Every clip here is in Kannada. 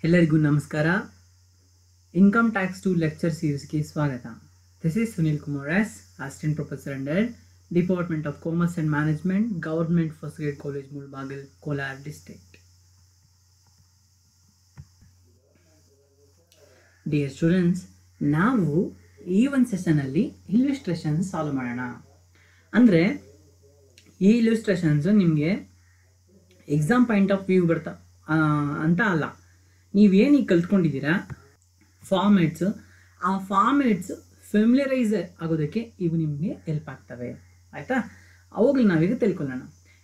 ಎಲ್ಲರಿಗೂ ನಮಸ್ಕಾರ. ಇನ್ಕಮ್ ಟ್ಯಾಕ್ಸ್ 2 ಲೆಕ್ಚರ್ ಸೀರೀಸ್ಗೆ ಸ್ವಾಗತ. This is Sunil Kumar S, assistant professor under department of commerce and management, government first grade college Mulbagal, Kolar district. Dear students, ನಾವು ಈ ಒಂದು ಸೆಷನಲ್ಲಿ ಇಲ್ಯುಸ್ಟ್ರೇಷನ್ ಸಾಲ್ವ್ ಮಾಡೋಣ. ಅಂದರೆ ಈ ಇಲ್ಯುಸ್ಟ್ರೇಷನ್ಸು ನಿಮಗೆ ಎಕ್ಸಾಮ್ ಪಾಯಿಂಟ್ ಆಫ್ ವ್ಯೂ ಬರ್ತಾ ಅಂತ ಅಲ್ಲ. ನೀವೇನೀಗ ಕಲ್ತ್ಕೊಂಡಿದ್ದೀರಾ ಫಾರ್ಮೇಟ್ಸು, ಆ ಫಾರ್ಮೇಟ್ಸ್ ಫೆಮಿಲಿಯರೈಸ್ ಆಗೋದಕ್ಕೆ ಇವು ನಿಮಗೆ ಹೆಲ್ಪ್ ಆಗ್ತವೆ. ಆಯಿತಾ? ಅವಾಗಲೂ ನಾವೀಗ ತಿಳ್ಕೊಳ್ಳೋಣ.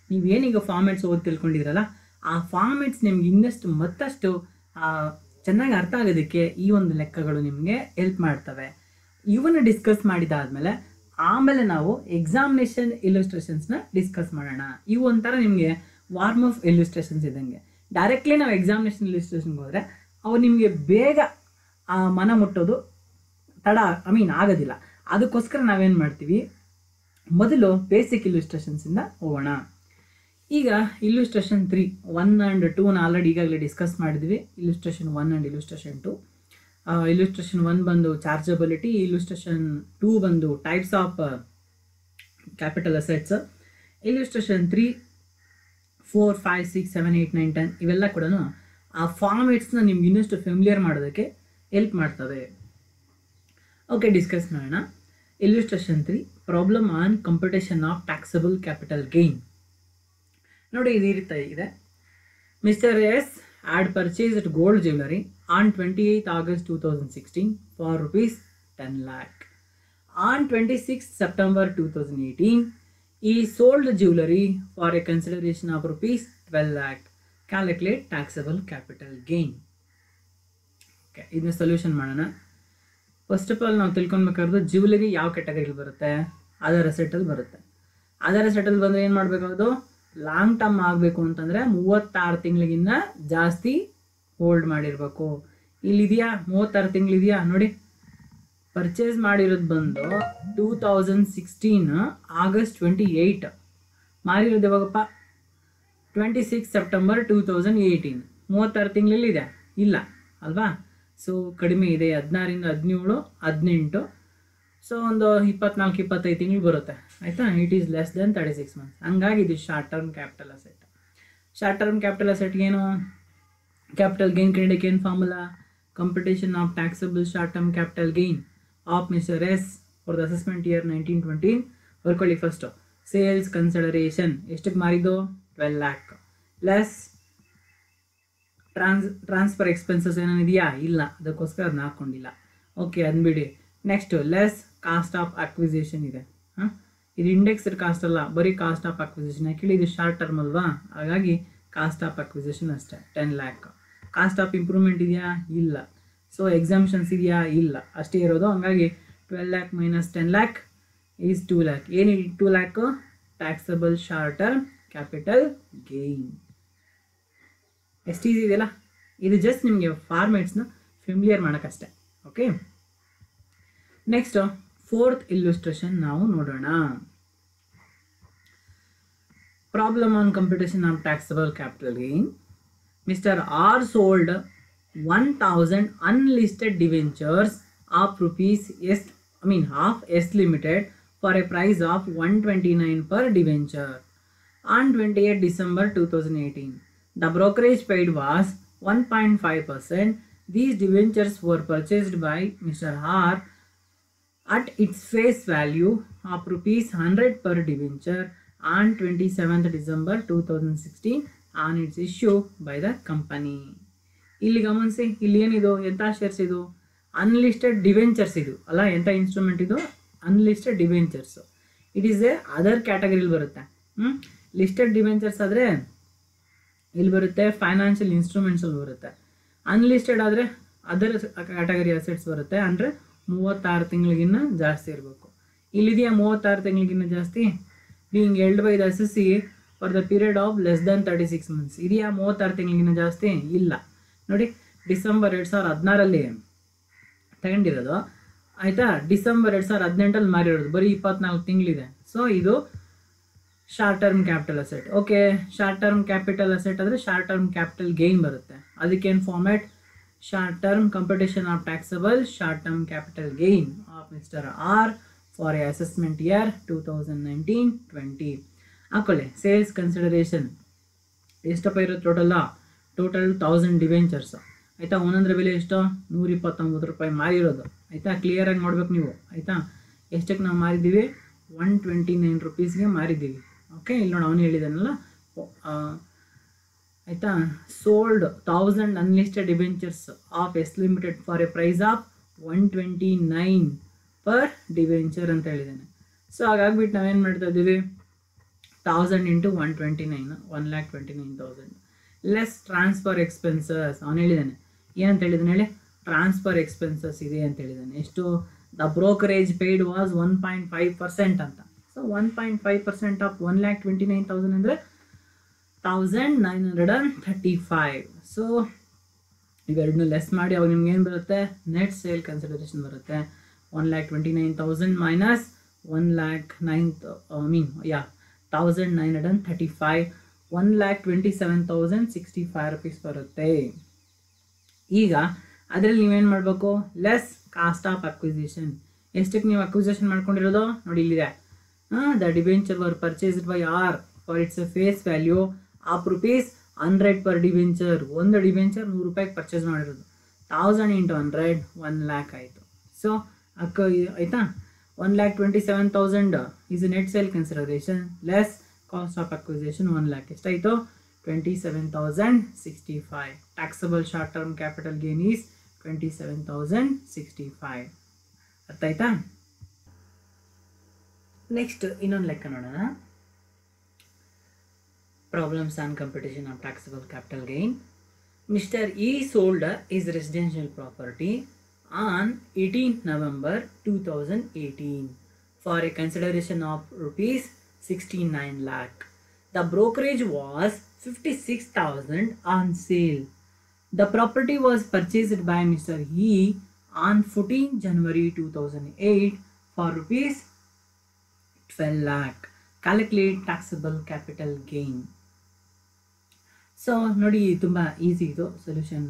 ನೀವೇನೀಗ ಫಾರ್ಮೇಟ್ಸ್ ಓದಿ ತಿಳ್ಕೊಂಡಿದ್ದೀರಲ್ಲ, ಆ ಫಾರ್ಮೇಟ್ಸ್ ನಿಮ್ಗೆ ಇನ್ನಷ್ಟು ಮತ್ತಷ್ಟು ಚೆನ್ನಾಗಿ ಅರ್ಥ ಆಗೋದಕ್ಕೆ ಈ ಒಂದು ಲೆಕ್ಕಗಳು ನಿಮಗೆ ಹೆಲ್ಪ್ ಮಾಡ್ತವೆ. ಇವನ್ನ ಡಿಸ್ಕಸ್ ಮಾಡಿದಾದ್ಮೇಲೆ ಆಮೇಲೆ ನಾವು ಎಕ್ಸಾಮಿನೇಷನ್ ಇಲ್ಯುಸ್ಟ್ರೇಷನ್ಸ್ನ ಡಿಸ್ಕಸ್ ಮಾಡೋಣ. ಇವು ಒಂಥರ ನಿಮಗೆ ವಾರ್ಮ್ ಆಫ್ ಇಲ್ಯುಸ್ಟ್ರೇಷನ್ಸ್ ಇದ್ದಂಗೆ. ಡೈರೆಕ್ಟ್ಲಿ ನಾವು ಎಕ್ಸಾಮಿನೇಷನ್ ಇಲ್ಯುಸ್ಟ್ರೇಷನ್ಗೆ ಹೋದರೆ ಅವು ನಿಮಗೆ ಬೇಗ ಮನ ಮುಟ್ಟೋದು ಆಗೋದಿಲ್ಲ. ಅದಕ್ಕೋಸ್ಕರ ನಾವೇನು ಮಾಡ್ತೀವಿ, ಮೊದಲು ಬೇಸಿಕ್ ಇಲ್ಯುಸ್ಟ್ರೇಷನ್ಸಿಂದ ಹೋಗೋಣ. ಈಗ ಇಲ್ಯುಸ್ಟ್ರೇಷನ್ 3, 1 and 2 ಆಲ್ರೆಡಿ ಈಗಾಗಲೇ ಡಿಸ್ಕಸ್ ಮಾಡಿದ್ವಿ. ಇಲ್ಯುಸ್ಟ್ರೇಷನ್ 1 and ಇಲ್ಯುಸ್ಟ್ರೇಷನ್ 2. ಇಲ್ಯುಸ್ಟ್ರೇಷನ್ 1 ಬಂದು ಚಾರ್ಜಬಿಲಿಟಿ, ಇಲ್ಯುಸ್ಟ್ರೇಷನ್ 2 ಬಂದು ಟೈಪ್ಸ್ ಆಫ್ ಕ್ಯಾಪಿಟಲ್ ಅಸೆಟ್ಸ್, ಇಲ್ಯುಸ್ಟ್ರೇಷನ್ 3, 4, 5, 6, 7, 8, 9, 10 ಇವೆಲ್ಲ ಕೂಡ ಆ ಫಾರ್ಮೇಟ್ಸ್ನ ನಿಮ್ಗೆ ಇನ್ನಷ್ಟು ಫೆಮಿಲಿಯರ್ ಮಾಡೋದಕ್ಕೆ ಹೆಲ್ಪ್ ಮಾಡ್ತವೆ. ಓಕೆ, ಡಿಸ್ಕಸ್ ಮಾಡೋಣ. Illustration 3, problem on computation of taxable capital gain. ನೋಡಿ, ಇದು ಈ ರೀತಿ ಇದೆ. Mister S had purchased gold jewelry on 28th August 2016 for rupees 10 lakh. On 26th September 2018, he sold jewelry for a consideration of rupees 12 lakh. Calculate taxable capital gain. Okay, ಇದನ್ನ ಸೊಲ್ಯೂಷನ್ ಮಾಡೋಣ. ಫಸ್ಟ್ ಆಫ್ ಆಲ್ ನಾವು ತಿಳ್ಕೊಳ್ಬೇಕಾದ್ರೆ ಜ್ಯುವೆಲರಿ ಯಾವ ಕ್ಯಾಟಗರಿಲಿ ಬರುತ್ತೆ? ಅದರ್ ಅಸೆಟಲ್ಲಿ ಬರುತ್ತೆ. ಅದರ್ ಅಸೆಟಲ್ಲಿ ಬಂದರೆ ಏನು ಮಾಡಬೇಕಾಗೋದು? ಲಾಂಗ್ ಟರ್ಮ್ ಆಗಬೇಕು ಅಂತಂದರೆ 36 ತಿಂಗಳಿಗಿನ್ನ ಜಾಸ್ತಿ ಹೋಲ್ಡ್ ಮಾಡಿರಬೇಕು. ಇಲ್ಲಿದೆಯಾ? 36 ತಿಂಗಳಿದೆಯಾ? ನೋಡಿ, ಪರ್ಚೇಸ್ ಮಾಡಿರೋದು ಬಂದು 2016 ಆಗಸ್ಟ್ 28, ಮಾರಿರೋದು ಯಾವಾಗಪ್ಪ? 26 ಸೆಪ್ಟೆಂಬರ್ 2018. 36 ತಿಂಗಳಲ್ಲಿದೆ? ಇಲ್ಲ ಅಲ್ವಾ? ಸೊ ಕಡಿಮೆ ಇದೆ. 16ರಿಂದ 17, 18, ಸೊ ಒಂದು 24-25 ತಿಂಗಳು ಬರುತ್ತೆ. ಆಯಿತಾ? It is less than 36 months. ಹಂಗಾಗಿ ಇದು short term capital asset. Short term capital ಅಸೆಟ್ಗೆ ಏನು ಕ್ಯಾಪಿಟಲ್ ಗೇನ್ ಕಂಡಿಕ್ಕೆ ಏನು formula? Computation of taxable short term capital gain of mister S for the assessment year 1920. ಬರ್ಕೊಳ್ಳಿ ಫಸ್ಟು. ಸೇಲ್ಸ್ ಕನ್ಸಿಡರೇಷನ್ ಎಷ್ಟಕ್ಕೆ ಮಾರಿದ್ದು? 12 lakh. ಲೆಸ್ ಟ್ರಾನ್ಸ್ಫರ್ ಎಕ್ಸ್ಪೆನ್ಸಸ್ ಏನೇನಿದೆಯಾ? ಇಲ್ಲ, ಅದಕ್ಕೋಸ್ಕರ ಅದನ್ನ ಹಾಕ್ಕೊಂಡಿಲ್ಲ. ಓಕೆ, ಅಂದ್ಬಿಡಿ. Next less cost of acquisition ಇದೆ. ಇದು ಇಂಡೆಕ್ಸ್ಡ್ ಕಾಸ್ಟ್ ಅಲ್ಲ, ಬರೀ ಕಾಸ್ಟ್ ಆಫ್ ಅಕ್ವಿಸಿಷನ್. ಯಾಕೆ ಇದು ಶಾರ್ಟ್ ಟರ್ಮ್ ಅಲ್ವಾ? ಹಾಗಾಗಿ ಕಾಸ್ಟ್ ಆಫ್ ಅಕ್ವಿಸಿಷನ್ ಅಷ್ಟೇ, 10 lakh. ಕಾಸ್ಟ್ ಆಫ್ ಇಂಪ್ರೂವ್ಮೆಂಟ್ ಇದೆಯಾ? ಇಲ್ಲ. ಸೊ ಎಕ್ಸಾಮ್ಷನ್ಸ್ ಇದೆಯಾ? ಇಲ್ಲ. ಅಷ್ಟೇ ಇರೋದು. ಹಂಗಾಗಿ 12 lakh minus 10 lakh is 2 lakh. ಏನಿದೆ 2 lakh? Taxable short term capital gain. ಎಷ್ಟು ಈಸಿ ಇದೆಯಲ್ಲ? ಇದು ಜಸ್ಟ್ ನಿಮಗೆ ಫಾರ್ಮೇಟ್ಸ್ನ ಫೆಮಿಲಿಯರ್ ಮಾಡೋಕ್ಕಷ್ಟೇ. ಓಕೆ, ನೆಕ್ಸ್ಟ್ 4th ಇಲ್ಯುಸ್ಟ್ರೇಷನ್ ನಾವು ನೋಡೋಣ. Problem on computation of taxable capital gain. Mister R sold 1000 unlisted debentures of of S limited for a price of 129 per debenture on 28 December 2018. The brokerage paid was 1.5%. These debentures were purchased by Mr. R at its face value of rupees 100 per debenture on 27th December 2016 on its issue by the company. ಇಲ್ಲಿ ಗಮನಿಸಿ, ಇಲ್ಲಿ ಏನಿದು? ಎಂಥ ಶೇರ್ಸ್ ಇದು? Unlisted debentures. ಇದು ಅಲ್ಲ, ಎಂಥ ಇನ್ಸ್ಟ್ರೂಮೆಂಟ್ ಇದು? Unlisted debentures. It is a other ಕ್ಯಾಟಗರಿಲಿ ಬರುತ್ತೆ. ಲಿಸ್ಟೆಡ್ ಡಿವೆಂಚರ್ಸ್ ಆದರೆ ಇಲ್ಲಿ ಬರುತ್ತೆ, ಫೈನಾನ್ಷಿಯಲ್ ಇನ್ಸ್ಟ್ರೂಮೆಂಟ್ಸಲ್ಲಿ ಬರುತ್ತೆ. ಅನ್ಲಿಸ್ಟೆಡ್ ಆದರೆ ಅದರ್ ಕ್ಯಾಟಗರಿ ಅಸೆಟ್ಸ್ ಬರುತ್ತೆ. ಅಂದರೆ 36 ತಿಂಗಳಿಗಿನ್ನ ಜಾಸ್ತಿ ಇರಬೇಕು. ಇಲ್ಲಿದೆಯಾ 36 ತಿಂಗಳಿಗಿನ್ನ ಜಾಸ್ತಿ? Being held by the assessee for the period of less than 36 months. ಇದೆಯಾ 36 ತಿಂಗಳಿಗಿನ್ನ ಜಾಸ್ತಿ? ಇಲ್ಲ. ನೋಡಿ, ಡಿಸೆಂಬರ್ 2016 ತಗೊಂಡಿರೋದು. ಆಯಿತಾ? ಡಿಸೆಂಬರ್ 2018 ಮಾರಿರೋದು. ಬರೀ 24 ತಿಂಗಳಿದೆ. ಸೊ ಇದು short term capital asset. Okay, short term capital asset ಆದರೆ ಶಾರ್ಟ್ ಟರ್ಮ್ ಕ್ಯಾಪಿಟಲ್ ಗೇನ್ ಬರುತ್ತೆ. ಅದಕ್ಕೇನು format? short term computation of taxable short term capital gain of Mr. R for a assessment year 2019-20. ಹಾಕೊಳ್ಳಿ ಸೇಲ್ಸ್ ಕನ್ಸಿಡರೇಷನ್ ಎಷ್ಟಪ್ಪ ಇರೋದು ಟೋಟಲ್ 1000 ಡಿವೆಂಚರ್ಸ್ ಆಯಿತಾ. ಒಂದೊಂದರ ಬೆಲೆ ಎಷ್ಟು 129 ರೂಪಾಯಿ ಮಾರಿರೋದು ಆಯಿತಾ. ಕ್ಲಿಯರಾಗಿ ನೋಡ್ಬೇಕು ನೀವು ಆಯಿತಾ. ಎಷ್ಟಕ್ಕೆ ನಾವು ಮಾರಿದ್ದೀವಿ 129 ರೂಪೀಸ್ಗೆ ಮಾರಿದ್ದೀವಿ. ಓಕೆ, ಇಲ್ಲಿ ನೋಡಿ ಅವನು ಹೇಳಿದಾನಲ್ಲ ಆಯಿತಾ. Sold 1000 unlisted debentures of S limited for a price of 129 per debenture ಅಂತ ಹೇಳಿದ್ದಾನೆ. ಸೊ ಹಾಗಾಗ್ಬಿಟ್ಟು ನಾವೇನು ಮಾಡ್ತಾ ಇದ್ದೀವಿ 1000 ಇಂಟು 129 1,29,000 ಲೆಸ್ ಟ್ರಾನ್ಸ್ಫರ್ ಎಕ್ಸ್ಪೆನ್ಸಸ್. ಅವನು ಹೇಳಿದ್ದಾನೆ ಏನಂತ ಹೇಳಿದಾನೆ ಹೇಳಿ, ಟ್ರಾನ್ಸ್ಫರ್ ಎಕ್ಸ್ಪೆನ್ಸಸ್ ಇದೆ ಅಂತ ಹೇಳಿದ್ದಾನೆ. ಎಷ್ಟು ದ ಬ್ರೋಕರೇಜ್ ಪೇಯ್ಡ್ ವಾಸ್ 1.5% ಅಂತ. ಸೊ 1.5% ಆಫ್ 1,29,000 ಅಂದರೆ 1,935. ಸೊ ಇವೆರಡನ್ನೂ ಲೆಸ್ ಮಾಡಿ ಅವಾಗ ನಿಮ್ಗೆ ಏನು ಬರುತ್ತೆ, ನೆಟ್ ಸೇಲ್ ಕನ್ಸಿಡರೇಷನ್ ಬರುತ್ತೆ 1,29,000 ಮೈನಸ್ 1,935 1,27,065 ರೂಪೀಸ್ ಬರುತ್ತೆ. ಈಗ ಅದರಲ್ಲಿ ನೀವೇನು ಮಾಡಬೇಕು, ಲೆಸ್ ಕಾಸ್ಟ್ ಆಫ್ ಅಕ್ವಿಸಿಷನ್. ಎಷ್ಟಕ್ಕೆ ನೀವು ಅಕ್ವಿಸಿಷನ್ ಮಾಡ್ಕೊಂಡಿರೋದು ನೋಡಿ ಇಲ್ಲಿದೆ. The debenture were purchased by R for its face value of rupees 100 per debenture. ಒಂದು ಡಿವೆಂಚರ್ 100 ರೂಪಾಯಿಗೆ ಪರ್ಚೇಸ್ ಮಾಡಿರೋದು. 1000 ಇಂಟು 100 1 ಲ್ಯಾಕ್ ಆಯಿತು. ಸೊ ಆಯಿತಾ. 1,27,000 is net sale consideration less cost of acquisition 1 lac. ಎಷ್ಟಾಯಿತು 27,065. Taxable short term capital gain is 27,065. ಅರ್ಥ ಆಯ್ತಾ. ನೆಕ್ಸ್ಟ್ ಇನ್ನೊಂದು ಲೆಕ್ಕ ನೋಡೋಣ. Problems on computation of taxable capital gain. Mister E sold is residential property on 18th November 2018 for a consideration of rupees 69 lakh. The brokerage was 56,000 on sale. The property was purchased by Mr. E on 14th January 2008 for rupees 12 lakh. Calculate taxable capital gain. So ನೋಡಿ ತುಂಬ ಈಸಿ ಇದು ಸೊಲ್ಯೂಷನ್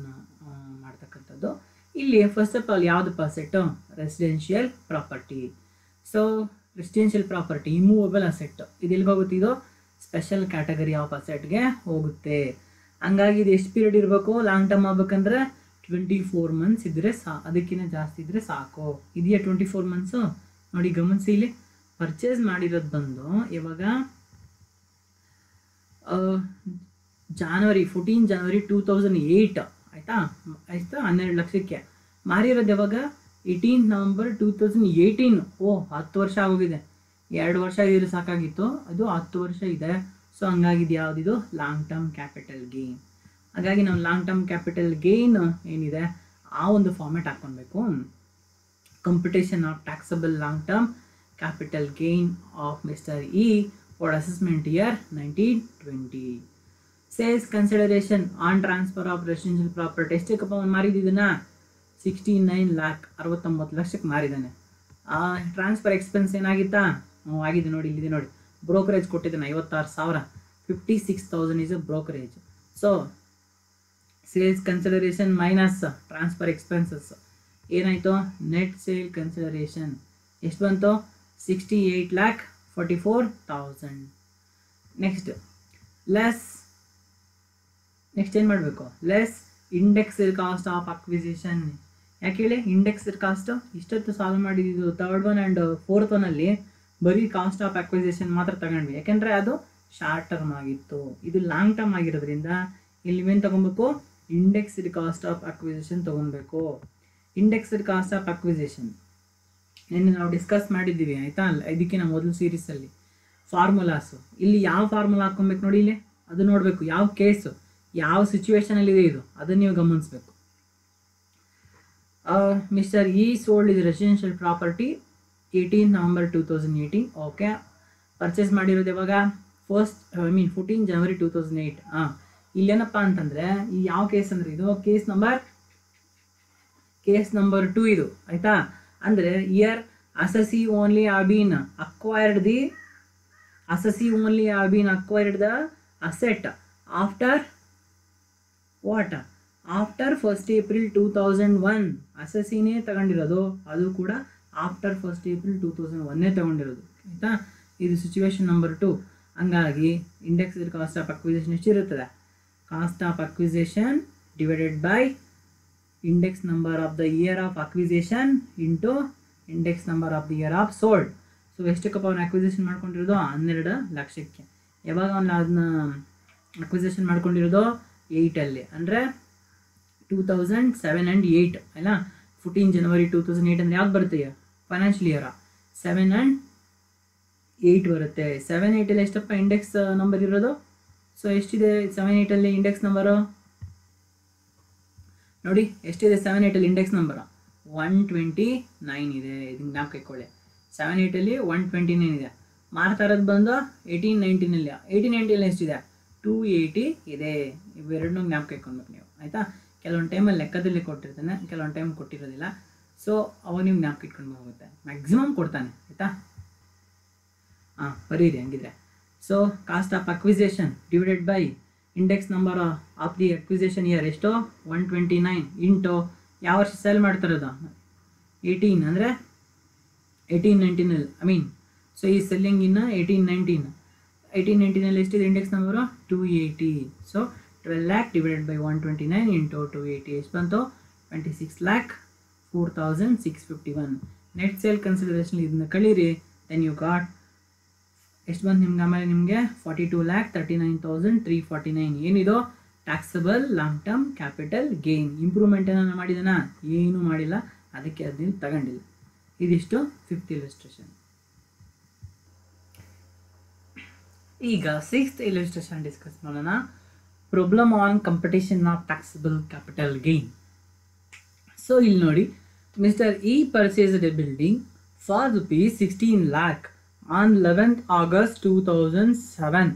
ಮಾಡ್ತಕ್ಕಂಥದ್ದು. ಇಲ್ಲಿ ಫಸ್ಟ್ ಆಫ್ ಆಲ್ ಯಾವುದಪ್ಪ asset, residential property. So residential property immovable asset. ಇದು ಎಲ್ಲಿಗೆ ಹೋಗುತ್ತೆ, ಇದು ಸ್ಪೆಷಲ್ ಕ್ಯಾಟಗರಿ ಆಫ್ ಅಸೆಟ್ಗೆ ಹೋಗುತ್ತೆ. ಹಂಗಾಗಿ ಇದು ಎಷ್ಟು ಪೀರಿಯಡ್ ಇರಬೇಕು, ಲಾಂಗ್ ಟರ್ಮ್ ಆಗ್ಬೇಕಂದ್ರೆ 24 ಮಂತ್ಸ್ ಇದ್ದರೆ ಅದಕ್ಕಿಂತ ಜಾಸ್ತಿ ಇದ್ದರೆ ಸಾಕು. ಇದೆಯಾ 24 ಮಂತ್ಸು? ನೋಡಿ ಗಮನಿಸಿ, ಇಲ್ಲಿ ಪರ್ಚೇಸ್ ಮಾಡಿರೋದು ಬಂದು ಇವಾಗ14 ಜನವರಿ 2008 ಆಯಿತಾ. 12 ಲಕ್ಷಕ್ಕೆ ಮಾರಿರೋದು ಯಾವಾಗ 18th November 2018. 10 ವರ್ಷ ಆಗೋಗಿದೆ. 2 ವರ್ಷ ಇದ್ರೆ ಸಾಕಾಗಿತ್ತು, ಅದು 10 ವರ್ಷ ಇದೆ. ಸೊ ಹಂಗಾಗಿದ್ದು ಯಾವುದಿದು ಲಾಂಗ್ ಟರ್ಮ್ ಕ್ಯಾಪಿಟಲ್ ಗೇನ್. ಹಾಗಾಗಿ ನಾವು ಲಾಂಗ್ ಟರ್ಮ್ ಕ್ಯಾಪಿಟಲ್ ಗೇನ್ ಏನಿದೆ ಆ ಒಂದು ಫಾರ್ಮೆಟ್ ಹಾಕ್ಕೊಳ್ಬೇಕು. Computation of taxable long term capital gain of mister E for assessment year 1920. Sales consideration on transfer of residential property. ಎಷ್ಟಕ್ಕಪ್ಪ ಅವ್ನು ಮಾರಿದ್ದನ್ನ 69 ಲ್ಯಾಕ್, 69 ಲಕ್ಷಕ್ಕೆ ಮಾರಿದ್ದಾನೆ. ಆ ಟ್ರಾನ್ಸ್ಫರ್ ಎಕ್ಸ್ಪೆನ್ಸ್ ಏನಾಗಿತ್ತಾ, ಆಗಿದೆ ನೋಡಿ, ಇಲ್ಲಿದೆ ನೋಡಿ. ಬ್ರೋಕರೇಜ್ ಕೊಟ್ಟಿದ್ದಾನೆ 56,000. 56,000 is a brokerage. So sales consideration minus transfer expenses ಏನಾಯಿತು, ನೆಟ್ ಸೇಲ್ ಕನ್ಸಿಡರೇಷನ್ ಎಷ್ಟು ಬಂತು 68,44,000. ನೆಕ್ಸ್ಟ್ ಏನು ಮಾಡಬೇಕು, less indexed cost of acquisition. ಯಾಕೆ ಹೇಳಿ, ಇಂಡೆಕ್ಸ್ಡ್ ಕಾಸ್ಟ್ ಇಷ್ಟೊತ್ತು ಸಾಲ್ವ್ ಮಾಡಿದ್ದು 3rd one and 4th one ಅಲ್ಲಿ ಬರೀ ಕಾಸ್ಟ್ ಆಫ್ ಅಕ್ವಿಸಿಷನ್ ಮಾತ್ರ ತಗೊಂಡ್ವಿ. ಯಾಕೆಂದರೆ ಅದು ಶಾರ್ಟ್ ಟರ್ಮ್ ಆಗಿತ್ತು. ಇದು ಲಾಂಗ್ ಟರ್ಮ್ ಆಗಿರೋದ್ರಿಂದ ಇಲ್ಲಿ ಏನು ತೊಗೊಬೇಕು, ಇಂಡೆಕ್ಸ್ಡ್ ಕಾಸ್ಟ್ ಆಫ್ ಅಕ್ವಿಸಿಷನ್ ತೊಗೊಬೇಕು. ಇಂಡೆಕ್ಸ್ಡ್ ಕಾಸ್ಟ್ ಆಫ್ ಅಕ್ವಿಸಿಷನ್ ನಿನ್ನೆ ನಾವು ಡಿಸ್ಕಸ್ ಮಾಡಿದ್ದೀವಿ ಆಯಿತಾ. ಇದಕ್ಕಿಂತ ಮೊದಲು ಸೀರೀಸಲ್ಲಿ ಫಾರ್ಮುಲಾಸು. ಇಲ್ಲಿ ಯಾವ ಫಾರ್ಮುಲಾ ಹಾಕ್ಕೊಬೇಕು ನೋಡಿ, ಇಲ್ಲಿ ಅದು ನೋಡಬೇಕು. ಯಾವ ಕೇಸು, ಯಾವ ಸಿಚುವೇಶನಲ್ಲಿದೆ ಇದು, ಅದನ್ನು ನೀವು ಗಮನಿಸಬೇಕು. Mister E sold is residential property 18th November 2018. Okay, purchase ಮಾಡಿರೋದು ಯಾವಾಗ 14 January 2008. ಇಲ್ಲೇನಪ್ಪ ಅಂತಂದರೆ ಈ ಯಾವ ಕೇಸ್ ಅಂದರೆ ಇದು ಕೇಸ್ ನಂಬರ್ 2 ಇದು ಆಯಿತಾ. ಅಂದರೆ year assessee only had been acquired the asset after what after 1st April 2001 ಅಸೆಸಿನೇ ತಗೊಂಡಿರೋದು, ಅದು ಕೂಡ ಆಫ್ಟರ್ 1st April 2001 ತಗೊಂಡಿರೋದು ಆಯಿತಾ. ಇದು ಸಿಚುವೇಶನ್ ನಂಬರ್ 2. ಹಂಗಾಗಿ ಇಂಡೆಕ್ಸ್ ಕಾಸ್ಟ್ ಆಫ್ ಅಕ್ವಿಸಿಷನ್ ಎಷ್ಟಿರುತ್ತದೆ, cost of acquisition divided by index number of the year of acquisition into index number of the year of sold. So ಎಷ್ಟಕ್ಕಪ್ಪ ಅವನು ಅಕ್ವಿಸಿಷನ್ ಮಾಡ್ಕೊಂಡಿರೋದು, 12 ಲಕ್ಷಕ್ಕೆ. ಯಾವಾಗ ಅವನು ಅದನ್ನ ಅಕ್ವಿಸಿಷನ್ ಮಾಡ್ಕೊಂಡಿರೋದು 8ಅಲ್ಲಿ, ಅಂದರೆ 2007 and 8 ಅಲ್ಲ. 14 January 2008 ಅಂದರೆ ಯಾವ್ದು ಬರುತ್ತೆ, ಫೈನಾನ್ಷಿಯಲ್ ಇಯರ 7 and 8 ಬರುತ್ತೆ. 7, 8 ಎಷ್ಟಪ್ಪ ಇಂಡೆಕ್ಸ್ ನಂಬರ್ ಇರೋದು. ಸೊ ಎಷ್ಟಿದೆ 7, 8 ಇಂಡೆಕ್ಸ್ ನಂಬರು ನೋಡಿ, ಎಷ್ಟಿದೆ 7, 8 ಇಂಡೆಕ್ಸ್ ನಂಬರ್ 129 ಇದೆ. ಇದನ್ನ ಜ್ಞಾಪಕ ಇಟ್ಕೊಳ್ಳಿ. 7, 8 129 ಇದೆ. ಮಾರ್ತಾ ಇರೋದು ಬಂದು 18, 19 18, 19 ಎಷ್ಟಿದೆ 280 ಇದೆ. ಇವೆರಡನ್ನೂ ಜ್ಞಾಪಕ ಇಟ್ಕೊಳ್ಬೇಕು ನೀವು ಆಯಿತಾ. ಕೆಲವೊಂದು ಟೈಮಲ್ಲಿ ಲೆಕ್ಕದಲ್ಲಿ ಕೊಟ್ಟಿರ್ತಾನೆ, ಕೆಲವೊಂದು ಟೈಮ್ ಕೊಟ್ಟಿರೋದಿಲ್ಲ. ಸೊ ಅವಾಗ ನೀವು ಜ್ಞಾಪಕ ಇಟ್ಕೊಂಡು ಹೋಗುತ್ತೆ. ಮ್ಯಾಕ್ಸಿಮಮ್ ಕೊಡ್ತಾನೆ ಆಯಿತಾ. ಬರೀರಿ ಹಂಗಿದ್ರೆ. So cost of acquisition divided by index number of the acquisition year ಎಷ್ಟು 129 ಇಂಟು ಯಾವ ವರ್ಷ ಸೇಲ್ ಮಾಡ್ತಿರೋದು 18, ಅಂದರೆ 18, 19 ಐ ಮೀನ್. ಸೊ ಈ ಸೆಲ್ಲಿಂಗ್ ಇನ್ನು 18, 19 ಎಷ್ಟಿದೆ index number 280. So 12 lakh divided by 129 into 280 ಎಷ್ಟು ಬಂತು 26,04,651. ನೆಟ್ ಸೇಲ್ ಕನ್ಸಿಡರೇಷನ್ ಇದನ್ನ ಕಳೀರಿ, ದೆನ್ ಯು ಗಾಟ್ ಎಷ್ಟು ಬಂತು ನಿಮ್ಗೆ. ಆಮೇಲೆ ನಿಮಗೆ 42,39,349 ಏನಿದು taxable long term capital gain. Improvement ಏನಾರು ಮಾಡಿದಾನ, ಏನೂ ಮಾಡಿಲ್ಲ, ಅದಕ್ಕೆ ಅದನ್ನು ತಗೊಂಡಿಲ್ಲ. ಇದಿಷ್ಟು 5th ಇಲ್ಲಸ್ಟ್ರೇಷನ್. ಈಗ 6th ಇಲ್ಲಸ್ಟ್ರೇಷನ್ ಡಿಸ್ಕಸ್ ಮಾಡೋಣ. Problem on competition of taxable capital gain. So ಇಲ್ಲಿ ನೋಡಿ, mister E purchased A building for ₹16 lakh on 11th August 2007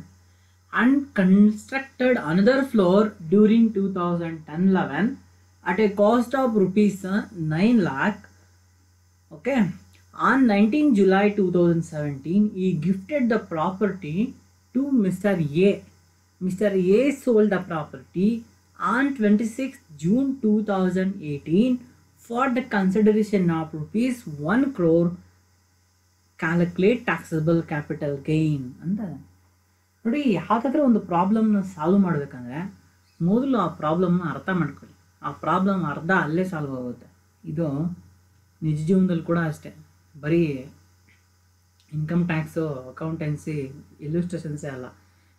and constructed another floor during 2010-11 at a cost of ₹9 lakh. Okay, on 19 July 2017 he gifted the property to Mr. A. Mr. A sold the property on 26 June 2018 for the consideration of ₹1 crore. Calculate taxable capital gain ಅಂತ ನೋಡಿ. ಯಾವುದಾದ್ರೂ ಒಂದು ಪ್ರಾಬ್ಲಮ್ನ ಸಾಲ್ವ್ ಮಾಡಬೇಕಂದ್ರೆ ಮೊದಲು ಆ ಪ್ರಾಬ್ಲಮ್ನ ಅರ್ಥ ಮಾಡ್ಕೊಳ್ಳಿ. ಆ ಪ್ರಾಬ್ಲಮ್ ಅರ್ಧ ಅಲ್ಲೇ ಸಾಲ್ವ್ ಆಗುತ್ತೆ. ಇದು ನಿಜ ಜೀವನದಲ್ಲಿ ಕೂಡ ಅಷ್ಟೇ, ಬರೀ ಇನ್ಕಮ್ ಟ್ಯಾಕ್ಸು, ಅಕೌಂಟೆನ್ಸಿ, ಇಲ್ಲುಸ್ಟ್ರೇಷನ್ಸೇ ಅಲ್ಲ,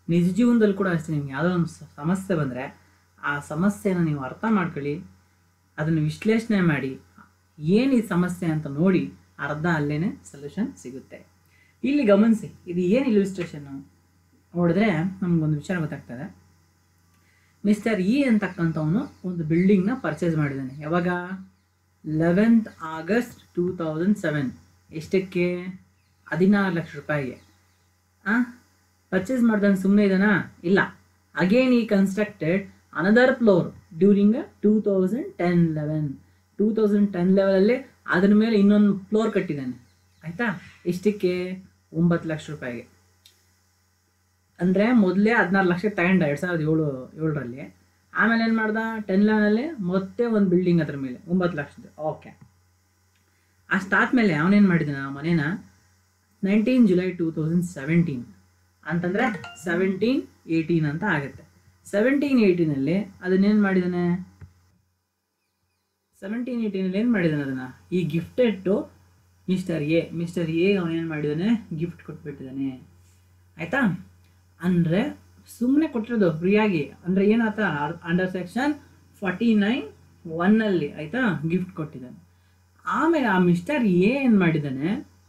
ನಿಜ ಜೀವನದಲ್ಲಿ ಕೂಡ ಅಷ್ಟೇ. ನಿಮ್ಗೆ ಯಾವುದೋ ಒಂದು ಸಮಸ್ಯೆ ಬಂದರೆ ಆ ಸಮಸ್ಯೆನ ನೀವು ಅರ್ಥ ಮಾಡ್ಕೊಳ್ಳಿ, ಅದನ್ನು ವಿಶ್ಲೇಷಣೆ ಮಾಡಿ ಏನು ಈ ಸಮಸ್ಯೆ ಅಂತ ನೋಡಿ, ಅರ್ಧ ಅಲ್ಲೇ ಸೊಲ್ಯೂಷನ್ ಸಿಗುತ್ತೆ. ಇಲ್ಲಿ ಗಮನಿಸಿ, ಇದು ಏನು ಇಲ್ಲುಸ್ಟ್ರೇಷನ್ನು ನೋಡಿದ್ರೆ ನಮಗೊಂದು ವಿಚಾರ ಗೊತ್ತಾಗ್ತದೆ. ಮಿಸ್ಟರ್ ಇ ಅಂತಕ್ಕಂಥವನು ಒಂದು ಬಿಲ್ಡಿಂಗ್ನ ಪರ್ಚೇಸ್ ಮಾಡಿದ್ದಾನೆ. ಯಾವಾಗ 11th August 2007. ಎಷ್ಟಕ್ಕೆ 16 ಲಕ್ಷ ರೂಪಾಯಿಗೆ ಪರ್ಚೇಸ್ ಮಾಡ್ದಾನೆ. ಸುಮ್ಮನೆ ಇದ್ದಾನಾ, ಇಲ್ಲ. ಅಗೇನ್ ಈ ಕನ್ಸ್ಟ್ರಕ್ಟೆಡ್ ಅನದರ್ ಫ್ಲೋರ್ ಡ್ಯೂರಿಂಗ್ 2010-11. 2010-11 ಅದ್ರ ಮೇಲೆ ಇನ್ನೊಂದು ಫ್ಲೋರ್ ಕಟ್ಟಿದ್ದಾನೆ ಆಯಿತಾ. ಎಷ್ಟಕ್ಕೆ 9 ಲಕ್ಷ ರೂಪಾಯಿಗೆ. ಅಂದರೆ ಮೊದಲೇ 16 ಲಕ್ಷಕ್ಕೆ ತಗೊಂಡ 2007-7ರಲ್ಲಿ. ಆಮೇಲೆ ಏನು ಮಾಡ್ದ 10-11 ಮತ್ತೆ ಒಂದು ಬಿಲ್ಡಿಂಗ್ ಅದ್ರ ಮೇಲೆ 9 ಲಕ್ಷದ. ಓಕೆ, ಅಷ್ಟಾದ್ಮೇಲೆ ಅವನೇನು ಮಾಡಿದಾನೆ, ಆ ಮನೇನ 19 July 2017 ಅಂತಂದರೆ 17-18 ಅಂತ ಆಗುತ್ತೆ. 17-18 ಅದನ್ನೇನು ಮಾಡಿದ್ದಾನೆ, 17-18 ಏನು ಮಾಡಿದ್ದಾನೆ, ಅದನ್ನು ಈ gifted to mister A. Mister A ಅವನೇನು ಮಾಡಿದ್ದಾನೆ, ಗಿಫ್ಟ್ ಕೊಟ್ಬಿಟ್ಟಿದ್ದಾನೆ ಆಯಿತಾ. ಅಂದರೆ ಸುಮ್ಮನೆ ಕೊಟ್ಟಿರೋದು ಫ್ರೀಯಾಗಿ. ಅಂದರೆ ಏನಾಯ್ತಾ, ಅಂಡರ್ ಸೆಕ್ಷನ್ 49(1) ಆಯಿತಾ ಗಿಫ್ಟ್ ಕೊಟ್ಟಿದ್ದಾನೆ. ಆಮೇಲೆ ಆ ಮಿಸ್ಟರ್ ಎ ಏನು ಮಾಡಿದ್ದಾನೆ,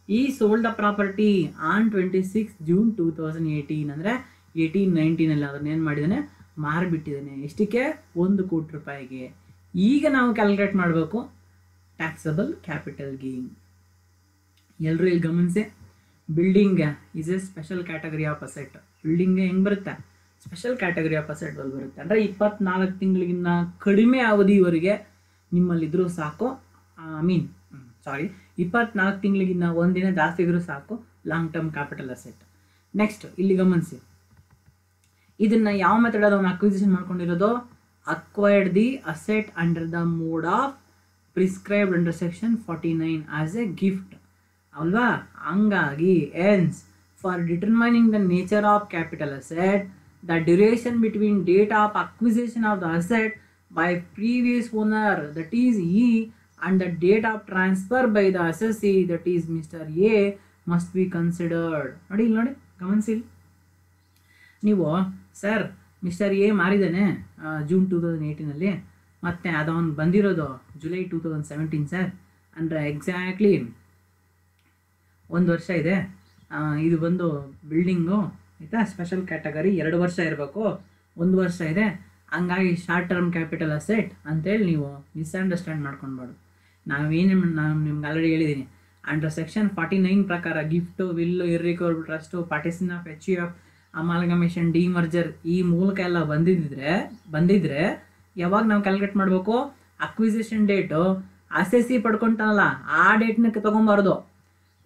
ಈ sold the property on 26 June 2018 ಅಂದರೆ 18-19 ಅದನ್ನೇನು ಮಾಡಿದ್ದಾನೆ, ಮಾರಿಬಿಟ್ಟಿದ್ದಾನೆ. ಎಷ್ಟಕ್ಕೆ, 1 ಕೋಟಿ ರೂಪಾಯಿಗೆ. ಈಗ ನಾವು ಕ್ಯಾಲ್ಕುಲೇಟ್ ಮಾಡಬೇಕು ಟ್ಯಾಕ್ಸಬಲ್ ಕ್ಯಾಪಿಟಲ್ ಗೇನ್. ಎಲ್ಲರೂ ಇಲ್ಲಿ ಗಮನಿಸಿ, building is a special category of asset. Building ಹೆಂಗೆ ಬರುತ್ತೆ, ಸ್ಪೆಷಲ್ ಕ್ಯಾಟಗರಿ ಆಫ್ ಅಸೆಟ್ಗಳು ಬರುತ್ತೆ. ಅಂದರೆ 24 ತಿಂಗಳಿಗಿನ್ನ ಕಡಿಮೆ ಅವಧಿವರೆಗೆ ನಿಮ್ಮಲ್ಲಿದ್ದರೂ ಸಾಕು. 24 ತಿಂಗಳಿಗಿನ್ನ ಒಂದಿನ ಜಾಸ್ತಿ ಇದ್ರೂ ಸಾಕು, long term capital asset. Next ಇಲ್ಲಿ ಗಮನಿಸಿ, ಇದನ್ನು ಯಾವ ಮೆಥಡ್ ಅವನು ಅಕ್ವಿಸಿಷನ್ ಮಾಡ್ಕೊಂಡಿರೋದು, acquired the asset under the mode of prescribed under section 49 as a gift ಅಲ್ವಾ. ಹಂಗಾಗಿ hence for determining the nature of capital asset, the duration between date of acquisition of the asset by previous owner, that is E, and the date of transfer by the assessee, that is Mr. A, must be considered. ನೋಡಿ ಗಮನಿಸಿ. ನೀವು ಸರ್ ಮಿಸ್ಟರ್ ಎ ಮಾರಿದ್ದಾನೆ ಜೂನ್ 2018 ಮತ್ತು ಅದು ಅವ್ನು ಬಂದಿರೋದು ಜುಲೈ 2017 ಸರ್, ಅಂದರೆ ಎಕ್ಸಾಕ್ಟ್ಲಿ 1 ವರ್ಷ ಇದೆ. ಇದು ಬಂದು ಬಿಲ್ಡಿಂಗು ಆಯಿತಾ, ಸ್ಪೆಷಲ್ ಕ್ಯಾಟಗರಿ 2 ವರ್ಷ ಇರಬೇಕು, 1 ವರ್ಷ ಇದೆ, ಹಂಗಾಗಿ ಶಾರ್ಟ್ ಟರ್ಮ್ ಕ್ಯಾಪಿಟಲ್ ಅಸೆಟ್ ಅಂತೇಳಿ ನೀವು ಮಿಸ್ಅಂಡರ್ಸ್ಟ್ಯಾಂಡ್ ಮಾಡ್ಕೊಳ್ಬಾರ್ದು. ನಾನು ನಿಮ್ಗೆ ಆಲ್ರೆಡಿ ಹೇಳಿದ್ದೀನಿ, ಅಂಡರ್ ಸೆಕ್ಷನ್ 49 ಪ್ರಕಾರ gift, will, irrecoverable trust, partition of H F, amalgamation, demerger ಈ ಮೂಲಕ ಎಲ್ಲ ಬಂದಿದ್ರೆ ಯಾವಾಗ ನಾವು ಕ್ಯಾಲ್ಕುಲೇಟ್ ಮಾಡಬೇಕು? ಅಕ್ವಿಸಿಷನ್ ಡೇಟು ಅಸೆಸಿ ಪಡ್ಕೊಂತಾನಲ್ಲ ಆ ಡೇಟ್ನ ತೊಗೊಬಾರ್ದು.